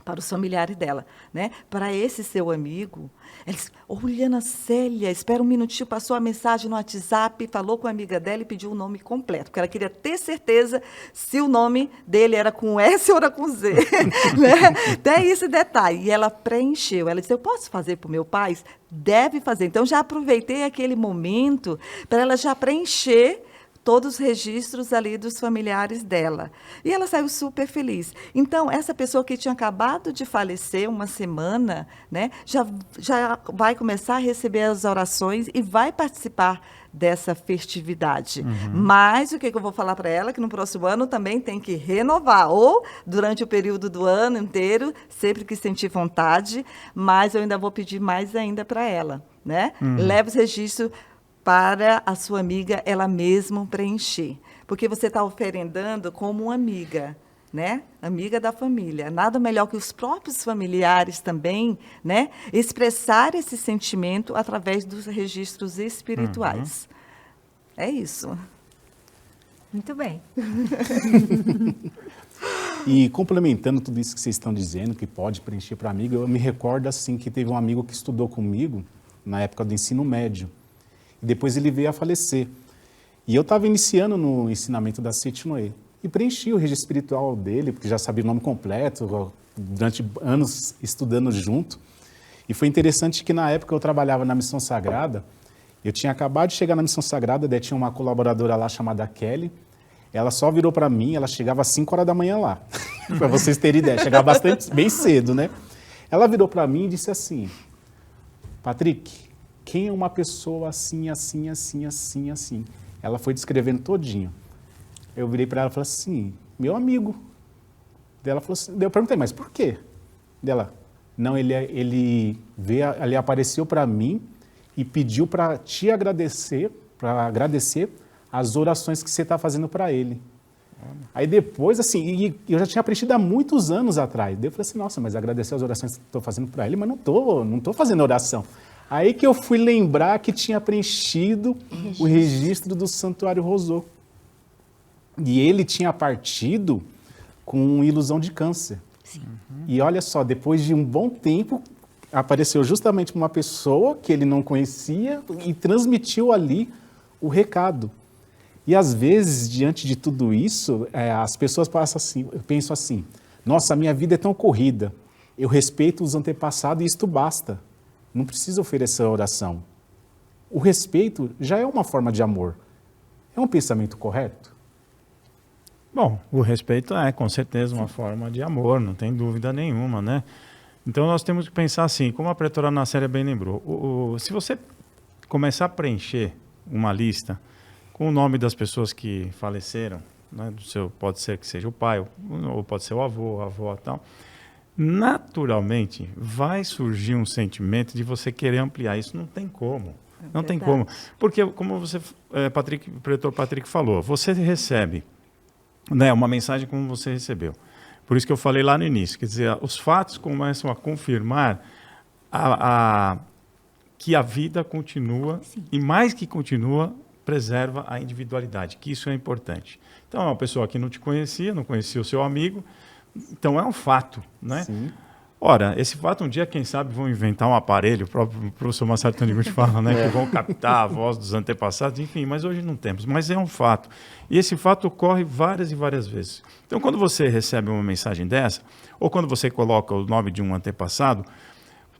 Para os familiares dela, né? Para esse seu amigo. Ela disse, Ana Célia, espera um minutinho, passou a mensagem no WhatsApp, falou com a amiga dela e pediu o nome completo, porque ela queria ter certeza se o nome dele era com S ou era com Z. Né? Tem esse detalhe. E ela preencheu. Ela disse, eu posso fazer para o meu pai? Deve fazer. Então, já aproveitei aquele momento para ela já preencher todos os registros ali dos familiares dela. E ela saiu super feliz. Então, essa pessoa que tinha acabado de falecer uma semana, né, já vai começar a receber as orações e vai participar dessa festividade. Mas o que eu vou falar para ela? Que no próximo ano também tem que renovar, ou durante o período do ano inteiro, sempre que sentir vontade, mas eu ainda vou pedir mais ainda para ela. Né? Leve os registros para a sua amiga ela mesma preencher. Porque você está oferendando como uma amiga, né? Amiga da família. Nada melhor que os próprios familiares também, né? Expressar esse sentimento através dos registros espirituais. É isso. Muito bem. E complementando tudo isso que vocês estão dizendo, que pode preencher para amigo, eu me recordo assim que teve um amigo que estudou comigo na época do ensino médio. E depois ele veio a falecer. E eu estava iniciando no ensinamento da Sete Noé. E preenchi o registro espiritual dele, porque já sabia o nome completo, durante anos estudando junto. E foi interessante que na época eu trabalhava na Missão Sagrada, eu tinha acabado de chegar na Missão Sagrada, daí tinha uma colaboradora lá chamada Kelly. Ela só virou para mim, ela chegava às 5 horas da manhã lá, para vocês terem ideia, chegava bastante, bem cedo, né? Ela virou para mim e disse assim, Patrick, quem é uma pessoa assim, assim, assim, assim, assim? Ela foi descrevendo todinho. Eu virei para ela e falei assim, meu amigo. Daí ela falou assim, eu perguntei, mas por quê? Dela, não, ele veio, ele apareceu para mim e pediu para te agradecer, para agradecer as orações que você está fazendo para ele. Aí depois, assim, e eu já tinha preenchido há muitos anos atrás. Daí eu falei assim, nossa, mas agradecer as orações que estou fazendo para ele, mas não estou fazendo oração. Aí que eu fui lembrar que tinha preenchido o registro do Santuário Rosô. E ele tinha partido com ilusão de câncer. Sim. E olha só, depois de um bom tempo, apareceu justamente uma pessoa que ele não conhecia e transmitiu ali o recado. E às vezes, diante de tudo isso, as pessoas pensam assim, nossa, a minha vida é tão corrida, eu respeito os antepassados e isto basta. Não precisa oferecer a oração. O respeito já é uma forma de amor. É um pensamento correto? Bom, o respeito é com certeza uma forma de amor, não tem dúvida nenhuma, né? Então nós temos que pensar assim, como a preletora Ana Célia bem lembrou, se você começar a preencher uma lista com o nome das pessoas que faleceram, né, pode ser que seja o pai, ou pode ser o avô, a avó e tal, naturalmente vai surgir um sentimento de você querer ampliar. Isso não tem como. Não tem como. Porque, como você, o preletor Patrick falou, você recebe, né, uma mensagem como você recebeu. Por isso que eu falei lá no início. Quer dizer, os fatos começam a confirmar que a vida continua. Sim. E mais que continua, preserva a individualidade, que isso é importante. Então, é uma pessoa que não te conhecia, não conhecia o seu amigo. Então, é um fato, né? Sim. Ora, esse fato, um dia, quem sabe, vão inventar um aparelho, o próprio professor Marcelo Taniguchi fala, né? Que vão captar a voz dos antepassados, enfim, mas hoje não temos. Mas é um fato. E esse fato ocorre várias e várias vezes. Então, quando você recebe uma mensagem dessa, ou quando você coloca o nome de um antepassado,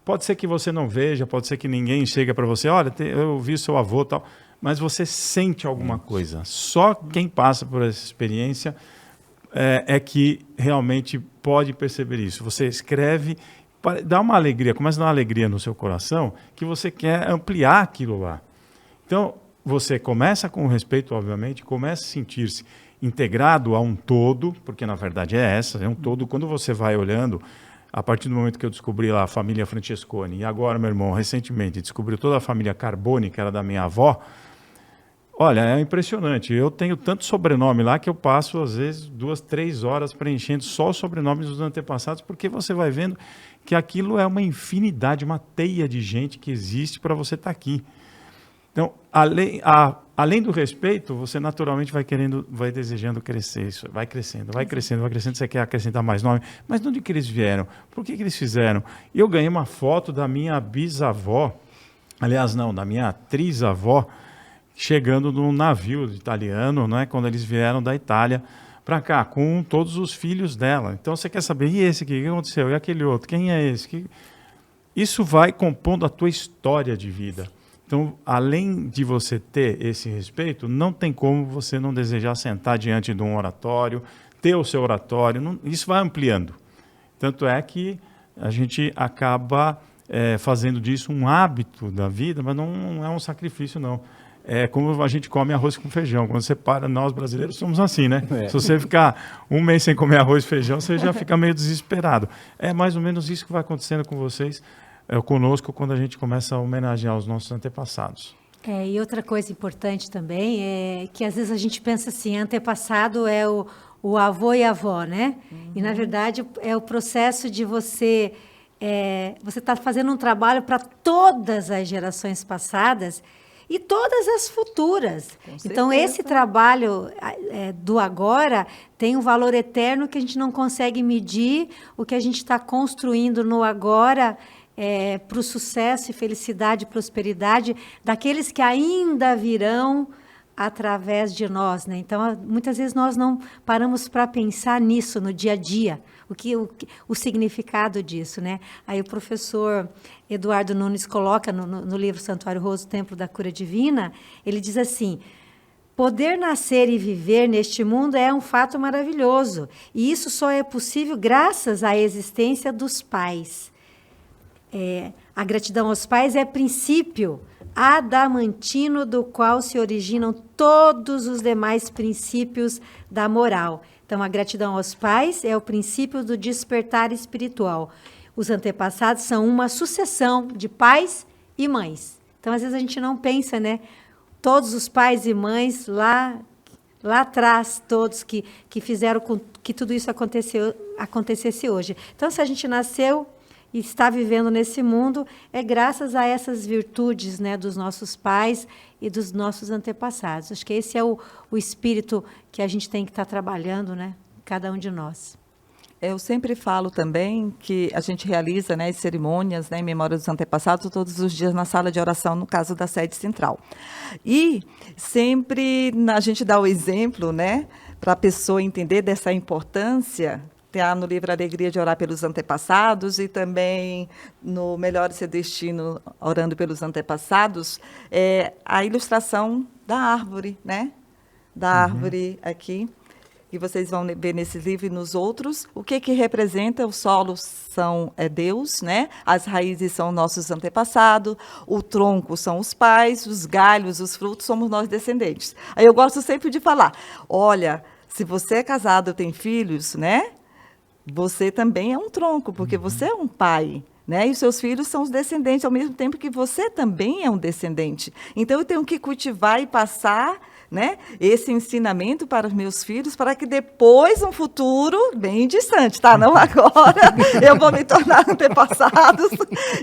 pode ser que você não veja, pode ser que ninguém chegue para você, olha, eu vi seu avô e tal, mas você sente alguma coisa. Só quem passa por essa experiência é que realmente pode perceber isso. Você escreve, dá uma alegria, começa a dar uma alegria no seu coração, que você quer ampliar aquilo lá. Então, você começa com respeito, obviamente, começa a sentir-se integrado a um todo, porque na verdade é um todo. Quando você vai olhando, a partir do momento que eu descobri lá a família Francesconi, e agora meu irmão recentemente descobriu toda a família Carboni, que era da minha avó, olha, é impressionante. Eu tenho tanto sobrenome lá que eu passo, às vezes, 2, 3 horas preenchendo só os sobrenomes dos antepassados, porque você vai vendo que aquilo é uma infinidade, uma teia de gente que existe para você estar aqui. Então, além do respeito, você naturalmente vai desejando crescer. Isso vai crescendo, você quer acrescentar mais nome. Mas de onde que eles vieram? Por que eles fizeram? Eu ganhei uma foto da minha bisavó, aliás, não, da minha trisavó, chegando num navio italiano, né, quando eles vieram da Itália para cá, com todos os filhos dela. Então, você quer saber, e esse aqui, o que aconteceu? E aquele outro, quem é esse? Isso vai compondo a tua história de vida. Então, além de você ter esse respeito, não tem como você não desejar sentar diante de um oratório, ter o seu oratório, isso vai ampliando. Tanto é que a gente acaba fazendo disso um hábito da vida, mas não é um sacrifício, não. É como a gente come arroz com feijão. Quando você para, nós brasileiros somos assim, né? Se você ficar um mês sem comer arroz e feijão, você já fica meio desesperado. É mais ou menos isso que vai acontecendo com vocês, conosco, quando a gente começa a homenagear os nossos antepassados. E outra coisa importante também é que às vezes a gente pensa assim, antepassado é o avô e a avó, né? Uhum. E na verdade é o processo de você está fazendo um trabalho para todas as gerações passadas e todas as futuras. Então, esse trabalho do agora tem um valor eterno que a gente não consegue medir. O que a gente está construindo no agora para o sucesso e felicidade e prosperidade daqueles que ainda virão através de nós, né? Então, muitas vezes nós não paramos para pensar nisso no dia a dia, o significado disso, né? Aí o professor Eduardo Nunes coloca no livro Santuário Roso, Templo da Cura Divina, ele diz assim: poder nascer e viver neste mundo é um fato maravilhoso, e isso só é possível graças à existência dos pais. A gratidão aos pais é princípio adamantino do qual se originam todos os demais princípios da moral. Então, a gratidão aos pais é o princípio do despertar espiritual. Os antepassados são uma sucessão de pais e mães. Então, às vezes a gente não pensa, né? Todos os pais e mães lá atrás, todos que fizeram com que tudo isso acontecesse hoje. Então, se a gente nasceu e está vivendo nesse mundo, é graças a essas virtudes, né, dos nossos pais e dos nossos antepassados. Acho que esse é o espírito que a gente tem que estar trabalhando, né, cada um de nós. Eu sempre falo também que a gente realiza, né, as cerimônias, né, em memória dos antepassados todos os dias na sala de oração, no caso da sede central. E sempre a gente dá o exemplo, né, para a pessoa entender dessa importância. Tem no livro Alegria de Orar pelos Antepassados e também no Melhor Seu Destino, Orando pelos Antepassados, a ilustração da árvore, né? Da árvore aqui, que vocês vão ver nesse livro e nos outros. O que representa? O solo é Deus, né? As raízes são nossos antepassados, o tronco são os pais, os galhos, os frutos somos nós descendentes. Aí eu gosto sempre de falar, olha, se você é casado, tem filhos, né? Você também é um tronco, porque você é um pai, né? E os seus filhos são os descendentes, ao mesmo tempo que você também é um descendente. Então, eu tenho que cultivar e passar, né, esse ensinamento para os meus filhos, para que depois, um futuro bem distante, tá? Não agora, eu vou me tornar antepassados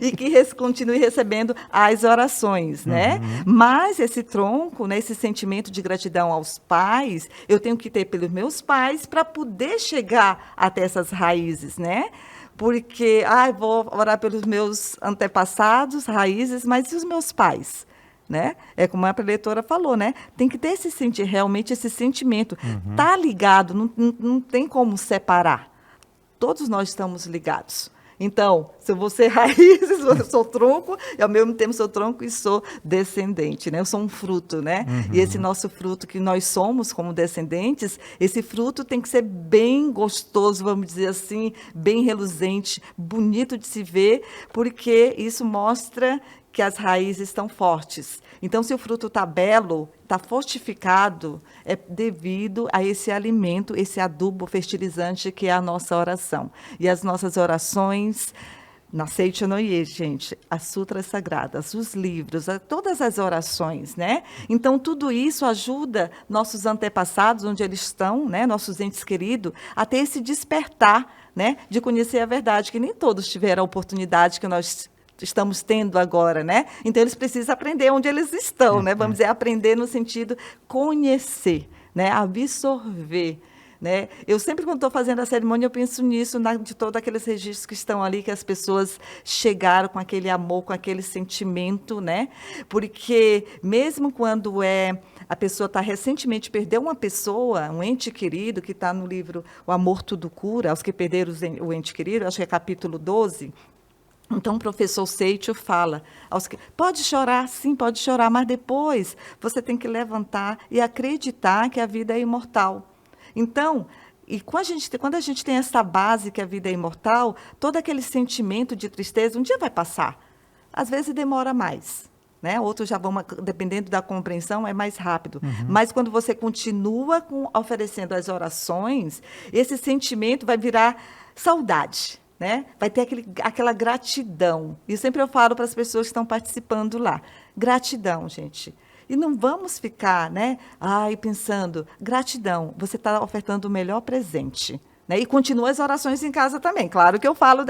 e que continue recebendo as orações, né? Mas esse tronco, né, esse sentimento de gratidão aos pais, eu tenho que ter pelos meus pais para poder chegar até essas raízes, né? Porque, vou orar pelos meus antepassados, raízes, mas e os meus pais? Né? É como a preletora falou, né? Tem que ter realmente esse sentimento. Tá ligado, não tem como separar. Todos nós estamos ligados. Então, se eu vou ser raiz, eu sou tronco, e ao mesmo tempo sou tronco e sou descendente, né? Eu sou um fruto, né? E esse nosso fruto que nós somos como descendentes, esse fruto tem que ser bem gostoso, vamos dizer assim, bem reluzente, bonito de se ver, porque isso mostra que as raízes estão fortes. Então, se o fruto está belo, está fortificado, é devido a esse alimento, esse adubo fertilizante que é a nossa oração. E as nossas orações, na Seichonoye, gente, as sutras sagradas, os livros, todas as orações, né? Então, tudo isso ajuda nossos antepassados, onde eles estão, né? Nossos entes queridos, a ter esse despertar, né? De conhecer a verdade, que nem todos tiveram a oportunidade que nós estamos tendo agora, né? Então, eles precisam aprender onde eles estão, né? Vamos dizer, aprender no sentido conhecer, né? Absorver, né? Eu sempre, quando estou fazendo a cerimônia, eu penso nisso, de todos aqueles registros que estão ali, que as pessoas chegaram com aquele amor, com aquele sentimento, né? Porque mesmo quando a pessoa está recentemente perdeu uma pessoa, um ente querido, que está no livro O Amor Tudo Cura, aos que perderam o ente querido, acho que é capítulo 12, então, o professor Seicho fala, pode chorar, sim, pode chorar, mas depois você tem que levantar e acreditar que a vida é imortal. Então, quando a gente tem essa base que a vida é imortal, todo aquele sentimento de tristeza, um dia vai passar. Às vezes demora mais, né? Outros já vão, dependendo da compreensão, é mais rápido. Mas quando você continua oferecendo as orações, esse sentimento vai virar saudade, né? Vai ter aquela gratidão. E sempre eu falo para as pessoas que estão participando lá. Gratidão, gente. E não vamos ficar, né? Pensando, gratidão, você está ofertando o melhor presente. Né? E continua as orações em casa também. Claro que eu falo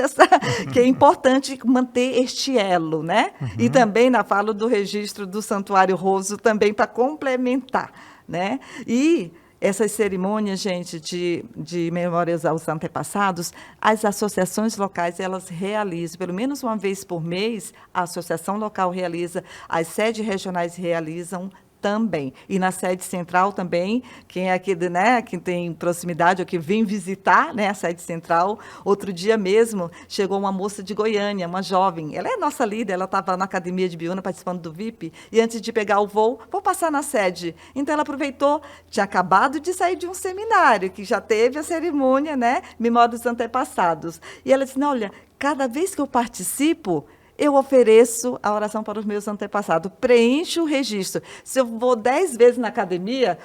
que é importante manter este elo, né? E também falo do registro do Santuário Roso também para complementar, né? E essas cerimônias, gente, de memórias aos antepassados, as associações locais, elas realizam, pelo menos uma vez por mês, a associação local realiza, as sedes regionais realizam também. E na sede central também, quem é aqui, né, quem tem proximidade ou que vem visitar, né, a sede central, outro dia mesmo chegou uma moça de Goiânia, uma jovem, ela é nossa líder, ela estava na Academia de Biúna participando do VIP, e antes de pegar o voo, vou passar na sede. Então ela aproveitou, tinha acabado de sair de um seminário, que já teve a cerimônia, né, memória dos antepassados. E ela disse, não, olha, cada vez que eu participo, eu ofereço a oração para os meus antepassados, preencho o registro. Se eu vou 10 vezes na academia,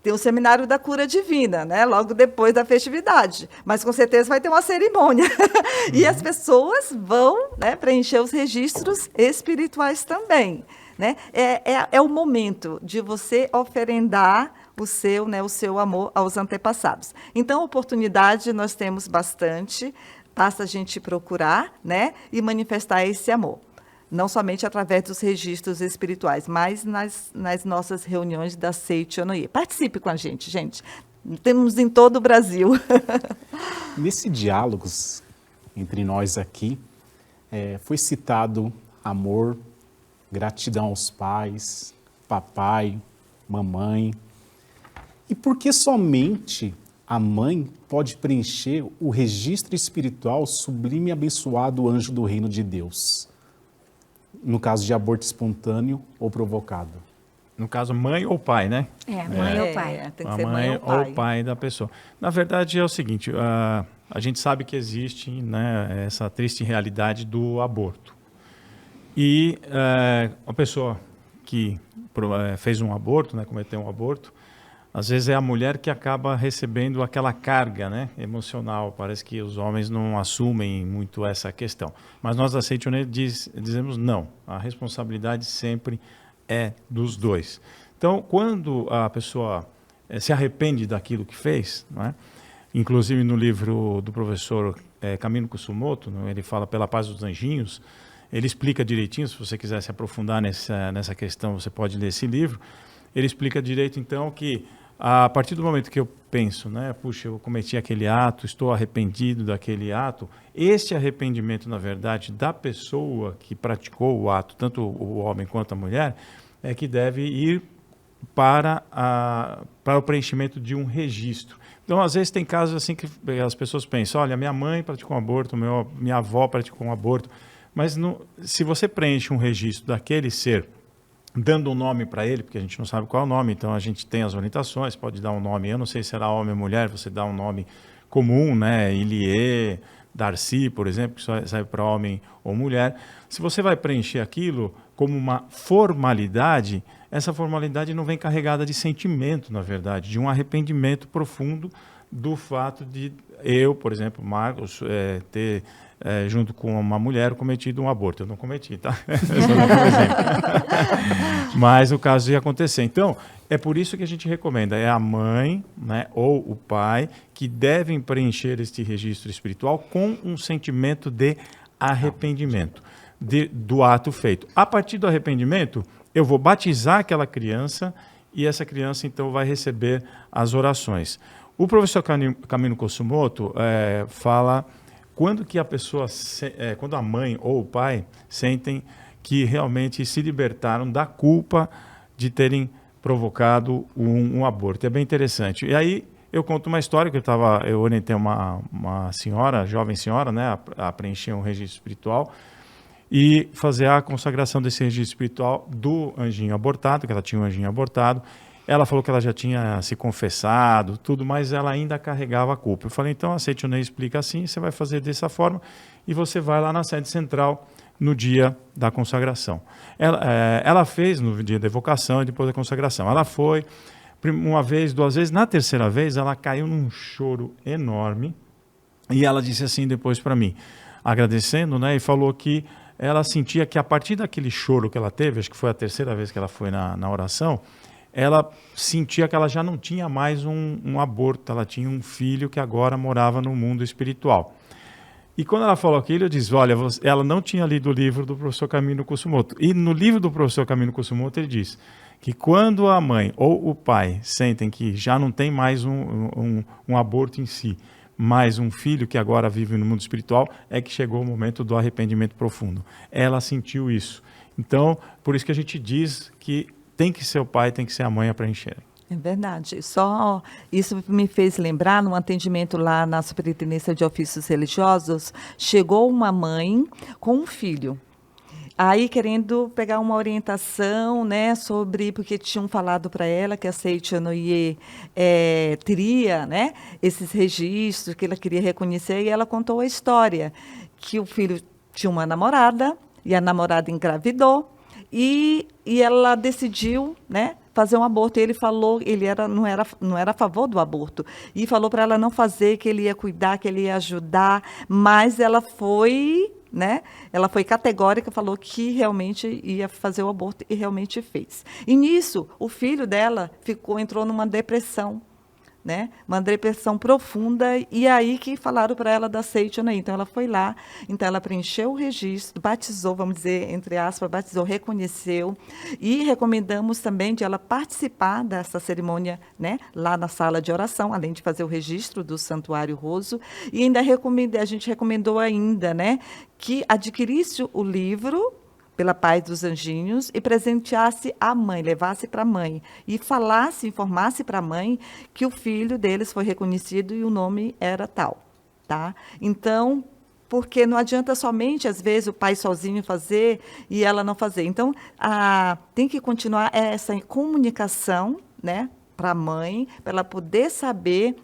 tem o seminário da cura divina, né? Logo depois da festividade. Mas com certeza vai ter uma cerimônia. E as pessoas vão, né, preencher os registros espirituais também. Né? É o momento de você oferendar o seu amor aos antepassados. Então, oportunidade nós temos bastante. Basta a gente procurar, né, e manifestar esse amor. Não somente através dos registros espirituais, mas nas nossas reuniões da Seichonoye. Participe com a gente, gente. Temos em todo o Brasil. Nesse diálogos entre nós aqui, foi citado amor, gratidão aos pais, papai, mamãe. E por que somente a mãe pode preencher o registro espiritual sublime e abençoado anjo do reino de Deus, no caso de aborto espontâneo ou provocado? No caso, mãe ou pai, né? Mãe ou pai. Tem que A ser mãe ou pai da pessoa. Na verdade, é o seguinte, a gente sabe que existe, né, essa triste realidade do aborto. E a pessoa que fez um aborto, né, cometeu um aborto, às vezes é a mulher que acaba recebendo aquela carga, né, emocional. Parece que os homens não assumem muito essa questão. Mas nós da Seichonoye dizemos não. A responsabilidade sempre é dos dois. Então, quando a pessoa se arrepende daquilo que fez, né, inclusive no livro do professor Kamino Kusumoto, ele fala Pela Paz dos Anjinhos, ele explica direitinho, se você quiser se aprofundar nessa questão, você pode ler esse livro. Ele explica direito, então, que a partir do momento que eu penso, né, puxa, eu cometi aquele ato, estou arrependido daquele ato, este arrependimento, na verdade, da pessoa que praticou o ato, tanto o homem quanto a mulher, é que deve ir para o preenchimento de um registro. Então, às vezes, tem casos assim que as pessoas pensam, olha, minha mãe praticou um aborto, minha avó praticou um aborto, mas se você preenche um registro daquele ser, dando um nome para ele, porque a gente não sabe qual é o nome, então a gente tem as orientações, pode dar um nome, eu não sei se será homem ou mulher, você dá um nome comum, né, Ilie, Darcy, por exemplo, que só serve para homem ou mulher. Se você vai preencher aquilo como uma formalidade, essa formalidade não vem carregada de sentimento, na verdade, de um arrependimento profundo do fato de eu, por exemplo, Marcos, ter, junto com uma mulher, cometido um aborto. Eu não cometi, tá? Só dá um exemplo. Mas o caso ia acontecer. Então, é por isso que a gente recomenda, é a mãe, né, ou o pai que devem preencher este registro espiritual com um sentimento de arrependimento do ato feito. A partir do arrependimento, eu vou batizar aquela criança e essa criança, então, vai receber as orações. O professor Camino Kosumoto fala quando que a pessoa, quando a mãe ou o pai sentem que realmente se libertaram da culpa de terem provocado um aborto. É bem interessante. E aí eu conto uma história que eu orientei uma senhora, jovem senhora, né, a preencher um registro espiritual e fazer a consagração desse registro espiritual do anjinho abortado, que ela tinha um anjinho abortado. Ela falou que ela já tinha se confessado, tudo, mas ela ainda carregava a culpa. Eu falei, então a Seitonei explica assim, você vai fazer dessa forma e você vai lá na sede central no dia da consagração. Ela fez no dia da evocação e depois da consagração. Ela foi uma vez, duas vezes, na terceira vez ela caiu num choro enorme e ela disse assim depois para mim, agradecendo, né, e falou que ela sentia que a partir daquele choro que ela teve, acho que foi a terceira vez que ela foi na oração, ela sentia que ela já não tinha mais um aborto, ela tinha um filho que agora morava no mundo espiritual. E quando ela falou aquilo, eu disse, olha, ela não tinha lido o livro do professor Camino Kosumoto. E no livro do professor Camino Kosumoto ele diz que quando a mãe ou o pai sentem que já não tem mais um aborto em si, mas um filho que agora vive no mundo espiritual, é que chegou o momento do arrependimento profundo. Ela sentiu isso. Então, por isso que a gente diz que tem que ser o pai, tem que ser a mãe a preencher. É verdade. Só isso me fez lembrar, num atendimento lá na Superintendência de Ofícios Religiosos, chegou uma mãe com um filho. Aí querendo pegar uma orientação, né, sobre, porque tinham falado para ela que a Seitonei teria, né, esses registros, que ela queria reconhecer, e ela contou a história, que o filho tinha uma namorada, e a namorada engravidou, e ela decidiu, né, fazer um aborto. E ele falou, não era a favor do aborto. E falou para ela não fazer, que ele ia cuidar, que ele ia ajudar. Mas ela foi, né, ela foi categórica, falou que realmente ia fazer o aborto e realmente fez. E nisso, o filho dela entrou numa depressão. Né? Uma depressão profunda, e aí que falaram para ela da Seitonei. Então, ela foi lá, então ela preencheu o registro, batizou, vamos dizer, entre aspas, batizou, reconheceu, e recomendamos também de ela participar dessa cerimônia, né, lá na sala de oração, além de fazer o registro do Santuário Roso, e ainda a gente recomendou ainda, né, que adquirisse o livro pela Paz dos Anjinhos e presenteasse a mãe, levasse para a mãe e informasse para a mãe que o filho deles foi reconhecido e o nome era tal, tá? Então, porque não adianta somente, às vezes, o pai sozinho fazer e ela não fazer. Então, tem que continuar essa comunicação, né, para a mãe, para ela poder saber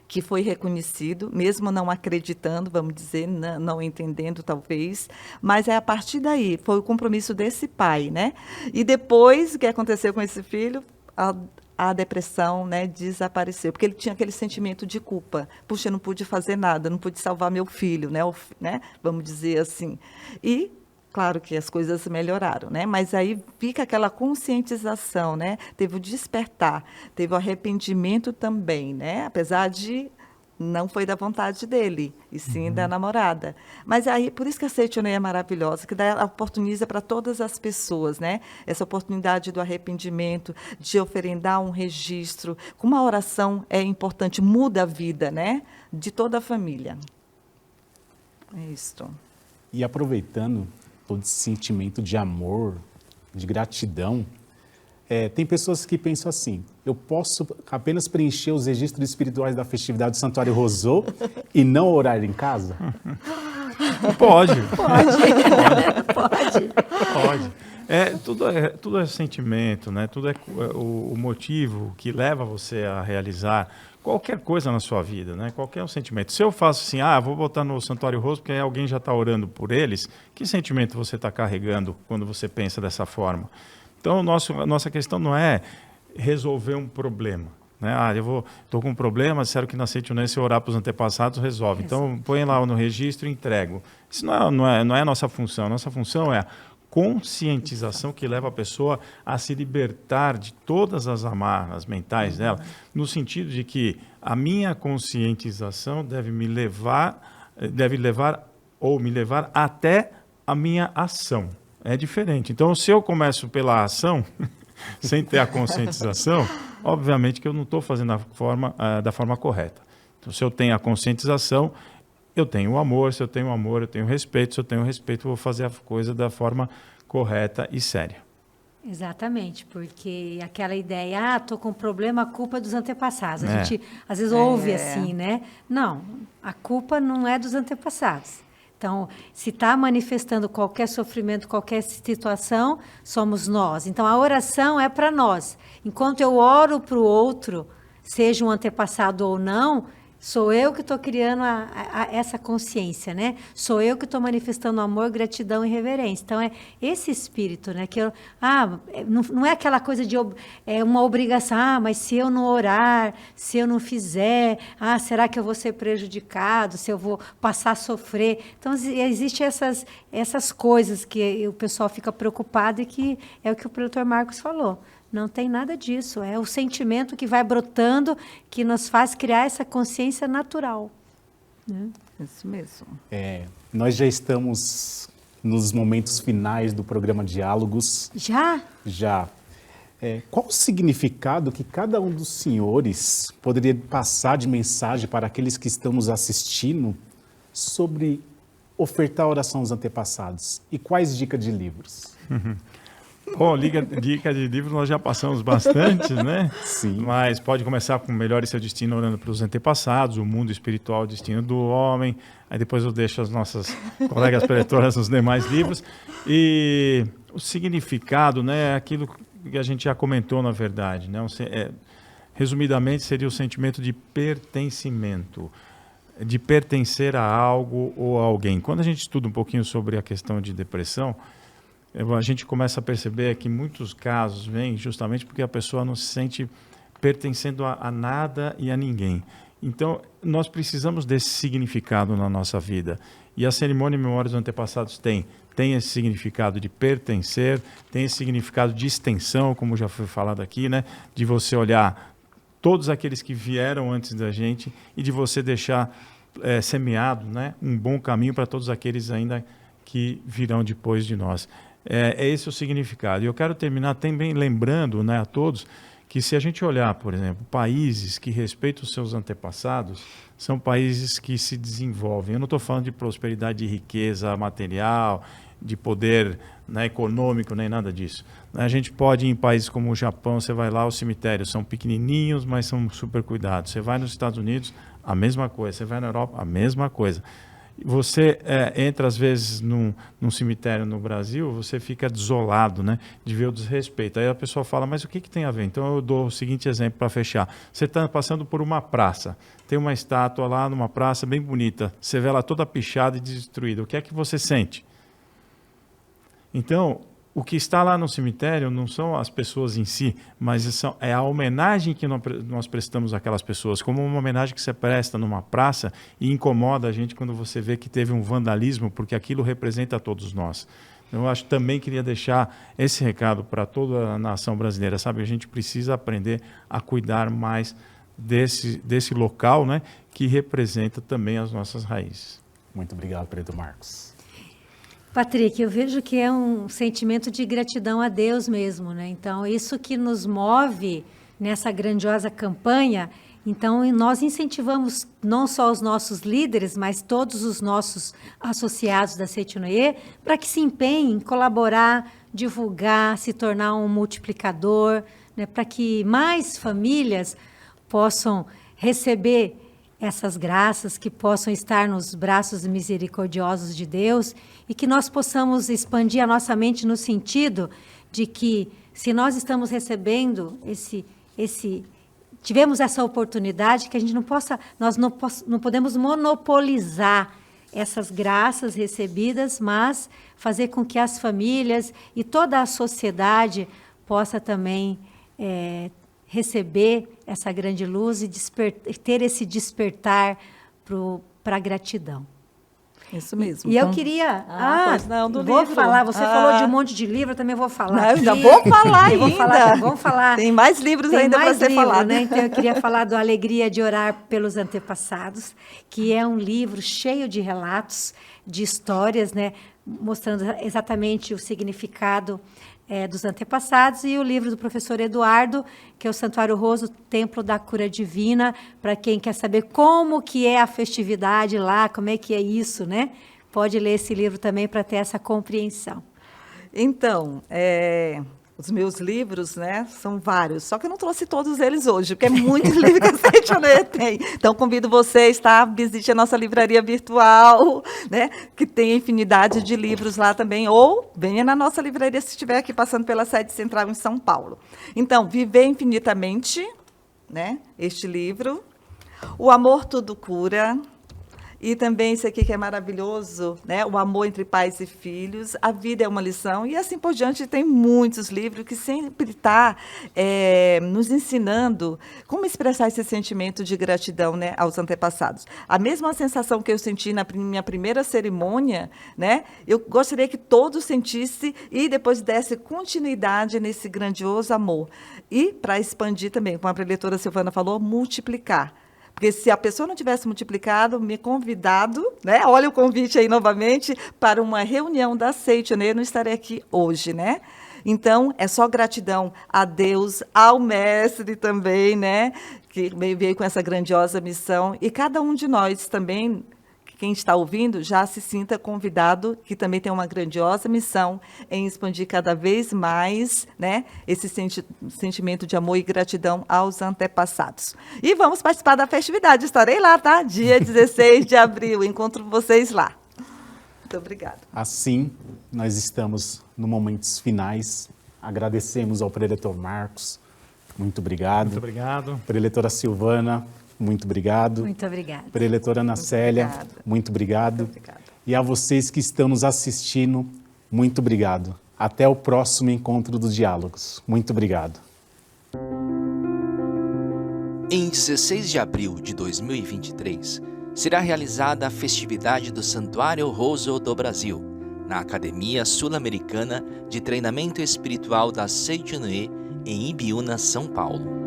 que foi reconhecido, mesmo não acreditando, vamos dizer, não entendendo talvez, mas a partir daí, foi o compromisso desse pai, né? E depois, o que aconteceu com esse filho? A depressão, né, desapareceu, porque ele tinha aquele sentimento de culpa. Puxa, eu não pude fazer nada, não pude salvar meu filho, né? Vamos dizer assim. E claro que as coisas melhoraram, né? Mas aí fica aquela conscientização, né? Teve o despertar, teve o arrependimento também, né? Apesar de não foi da vontade dele, e sim da namorada. Mas aí, por isso que a Seitonei é maravilhosa, que oportuniza para todas as pessoas, né? Essa oportunidade do arrependimento, de oferendar um registro. Com uma oração é importante, muda a vida, né? De toda a família. É isso. E aproveitando todo esse sentimento de amor, de gratidão, Tem pessoas que pensam assim, eu posso apenas preencher os registros espirituais da festividade do Santuário Rousseau e não orar em casa? Pode. Pode. Tudo é sentimento, né? Tudo é o motivo que leva você a realizar qualquer coisa na sua vida, né? Qualquer um sentimento. Se eu faço assim, vou botar no Santuário Rousseau porque alguém já está orando por eles, que sentimento você está carregando quando você pensa dessa forma? Então, a nossa questão não é resolver um problema, né? Eu estou com um problema, disseram que na Sentinela, se eu orar para os antepassados, resolve. Então, põe lá no registro e entrego. Isso não é a nossa função. A nossa função é a conscientização que leva a pessoa a se libertar de todas as amarras mentais dela, no sentido de que a minha conscientização deve me levar até a minha ação. É diferente. Então, se eu começo pela ação, sem ter a conscientização, obviamente que eu não estou fazendo da forma correta. Então, se eu tenho a conscientização, eu tenho o amor. Se eu tenho amor, eu tenho respeito. Se eu tenho respeito, eu vou fazer a coisa da forma correta e séria. Exatamente, porque aquela ideia, estou com problema, a culpa é dos antepassados. A gente, às vezes, ouve assim, né? Não, a culpa não é dos antepassados. Então, se está manifestando qualquer sofrimento, qualquer situação, somos nós. Então, a oração é para nós. Enquanto eu oro para o outro, seja um antepassado ou não, sou eu que estou criando essa consciência, né? Sou eu que estou manifestando amor, gratidão e reverência. Então, é esse espírito, né? Não é aquela coisa de uma obrigação. Mas se eu não orar, se eu não fizer, será que eu vou ser prejudicado? Se eu vou passar a sofrer? Então, existem essas coisas que o pessoal fica preocupado e que é o que o preletor Marcos falou. Não tem nada disso, é o sentimento que vai brotando, que nos faz criar essa consciência natural. Né? Isso mesmo. Nós já estamos nos momentos finais do programa Diálogos. Já? Já. Qual o significado que cada um dos senhores poderia passar de mensagem para aqueles que estão nos assistindo sobre ofertar oração aos antepassados? E quais dicas de livros? Bom, dica de livro nós já passamos bastante, né? Sim. Mas pode começar com Melhore Seu Destino orando para os antepassados, o mundo espiritual, o destino do homem. Aí depois eu deixo as nossas colegas preletoras nos demais livros. E o significado, né, é aquilo que a gente já comentou, na verdade, né? Resumidamente, seria o sentimento de pertencimento, de pertencer a algo ou a alguém. Quando a gente estuda um pouquinho sobre a questão de depressão, a gente começa a perceber que muitos casos vêm justamente porque a pessoa não se sente pertencendo a nada e a ninguém. Então, nós precisamos desse significado na nossa vida. E a cerimônia em memória dos antepassados tem esse significado de pertencer, tem esse significado de extensão, como já foi falado aqui, né? De você olhar todos aqueles que vieram antes da gente e de você deixar semeado, né, um bom caminho para todos aqueles ainda que virão depois de nós. É esse o significado. E eu quero terminar também lembrando, né, a todos que se a gente olhar, por exemplo, países que respeitam os seus antepassados, são países que se desenvolvem. Eu não estou falando de prosperidade, de riqueza material, de poder, né, econômico, nem nada disso. A gente pode ir em países como o Japão, você vai lá, os cemitérios são pequenininhos, mas são super cuidados. Você vai nos Estados Unidos, a mesma coisa. Você vai na Europa, a mesma coisa. Você entra, às vezes, num cemitério no Brasil, você fica desolado, né, de ver o desrespeito. Aí a pessoa fala, mas o que tem a ver? Então eu dou o seguinte exemplo para fechar. Você está passando por uma praça, tem uma estátua lá numa praça bem bonita, você vê ela toda pichada e destruída. O que é que você sente? Então, o que está lá no cemitério não são as pessoas em si, mas é a homenagem que nós prestamos àquelas pessoas, como uma homenagem que você presta numa praça e incomoda a gente quando você vê que teve um vandalismo, porque aquilo representa a todos nós. Eu acho que também queria deixar esse recado para toda a nação brasileira, sabe? A gente precisa aprender a cuidar mais desse local, né, que representa também as nossas raízes. Muito obrigado, preletor Marcos. Patrick, eu vejo que é um sentimento de gratidão a Deus mesmo, né? Então, isso que nos move nessa grandiosa campanha Então, nós incentivamos não só os nossos líderes, mas todos os nossos associados da Seitinoye para que se empenhem em colaborar, divulgar, se tornar um multiplicador, né, para que mais famílias possam receber essas graças, que possam estar nos braços misericordiosos de Deus e que nós possamos expandir a nossa mente no sentido de que, se nós estamos recebendo tivemos essa oportunidade, que a gente nós não podemos monopolizar essas graças recebidas, mas fazer com que as famílias e toda a sociedade possa também receber essa grande luz e ter esse despertar para a gratidão. Isso mesmo. E eu queria... pois não, do vou livro. falar. Você falou de um monte de livro, eu também vou falar. Não, ainda vou falar ainda. Vamos falar. Tem mais livros ainda para ser falado. Né? Então, eu queria falar do Alegria de Orar pelos Antepassados, que é um livro cheio de relatos, de histórias, né? Mostrando exatamente o significado dos antepassados, e o livro do professor Eduardo, que é o Santuário Roso, Templo da Cura Divina, para quem quer saber como que é a festividade lá, como é que é isso, né? Pode ler esse livro também para ter essa compreensão. Então, os meus livros, né, são vários, só que eu não trouxe todos eles hoje, porque é muito livro que a Seitinoye tem. Então, convido vocês, tá? Visite a nossa livraria virtual, né, que tem infinidade de livros lá também, ou venha na nossa livraria se estiver aqui passando pela sede central em São Paulo. Então, Viver Infinitamente, né, este livro, O Amor Tudo Cura, e também esse aqui que é maravilhoso, né? O Amor entre Pais e Filhos, A Vida é uma Lição, e assim por diante. Tem muitos livros que sempre estão nos ensinando como expressar esse sentimento de gratidão, né, aos antepassados. A mesma sensação que eu senti na minha primeira cerimônia, né, eu gostaria que todos sentissem e depois desse continuidade nesse grandioso amor. E, para expandir também, como a preletora Silvana falou, multiplicar. Porque se a pessoa não tivesse multiplicado, me convidado, né? Olha o convite aí novamente, para uma reunião da Seitinoye, eu não estarei aqui hoje, né? Então, é só gratidão a Deus, ao mestre também, né? Que veio com essa grandiosa missão. E cada um de nós também, quem está ouvindo, já se sinta convidado, que também tem uma grandiosa missão em expandir cada vez mais, né, esse sentimento de amor e gratidão aos antepassados. E vamos participar da festividade. Estarei lá, tá? Dia 16 de abril. Encontro vocês lá. Muito obrigada. Assim, nós estamos nos momentos finais. Agradecemos ao preletor Marcos. Muito obrigado. Muito obrigado. Preletora Silvana. Muito obrigado. Muito obrigada. Preletora Ana Célia, muito obrigado. E a vocês que estão nos assistindo, muito obrigado. Até o próximo encontro dos Diálogos. Muito obrigado. Em 16 de abril de 2023, será realizada a festividade do Santuário Roso do Brasil, na Academia Sul-Americana de Treinamento Espiritual da Seitinoye, em Ibiúna, São Paulo.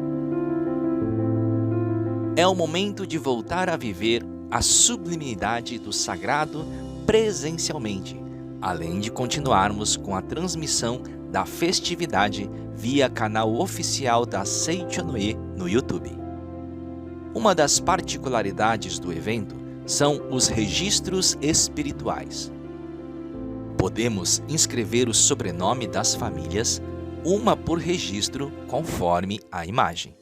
É o momento de voltar a viver a sublimidade do sagrado presencialmente, além de continuarmos com a transmissão da festividade via canal oficial da Seitinoye no YouTube. Uma das particularidades do evento são os registros espirituais. Podemos inscrever o sobrenome das famílias, uma por registro, conforme a imagem.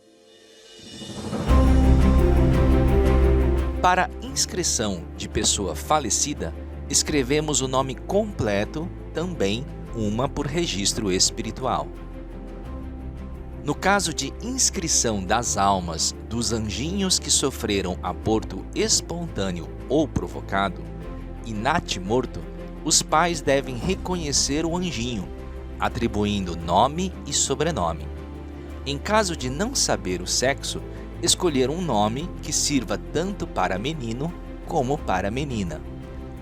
Para inscrição de pessoa falecida, escrevemos o nome completo, também uma por registro espiritual. No caso de inscrição das almas dos anjinhos que sofreram aborto espontâneo ou provocado, e natimorto, os pais devem reconhecer o anjinho, atribuindo nome e sobrenome. Em caso de não saber o sexo, escolher um nome que sirva tanto para menino como para menina.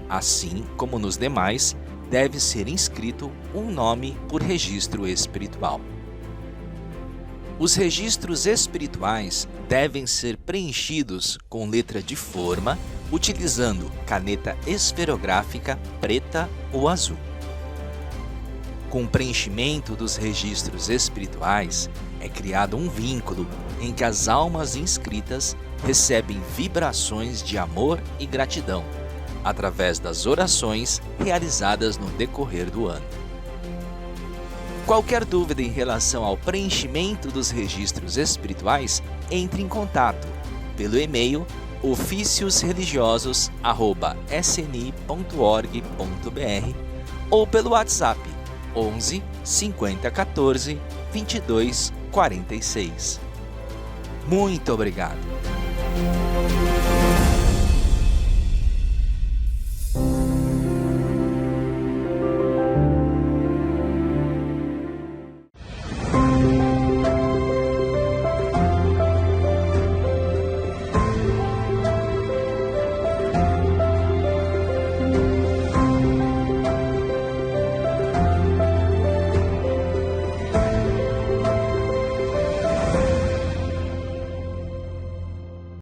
Assim como nos demais, deve ser inscrito um nome por registro espiritual. Os registros espirituais devem ser preenchidos com letra de forma, utilizando caneta esferográfica preta ou azul. Com o preenchimento dos registros espirituais, é criado um vínculo em que as almas inscritas recebem vibrações de amor e gratidão, através das orações realizadas no decorrer do ano. Qualquer dúvida em relação ao preenchimento dos registros espirituais, entre em contato pelo e-mail oficiosreligiosos@sni.org.br ou pelo WhatsApp 11 50 14 22 46. Muito obrigado!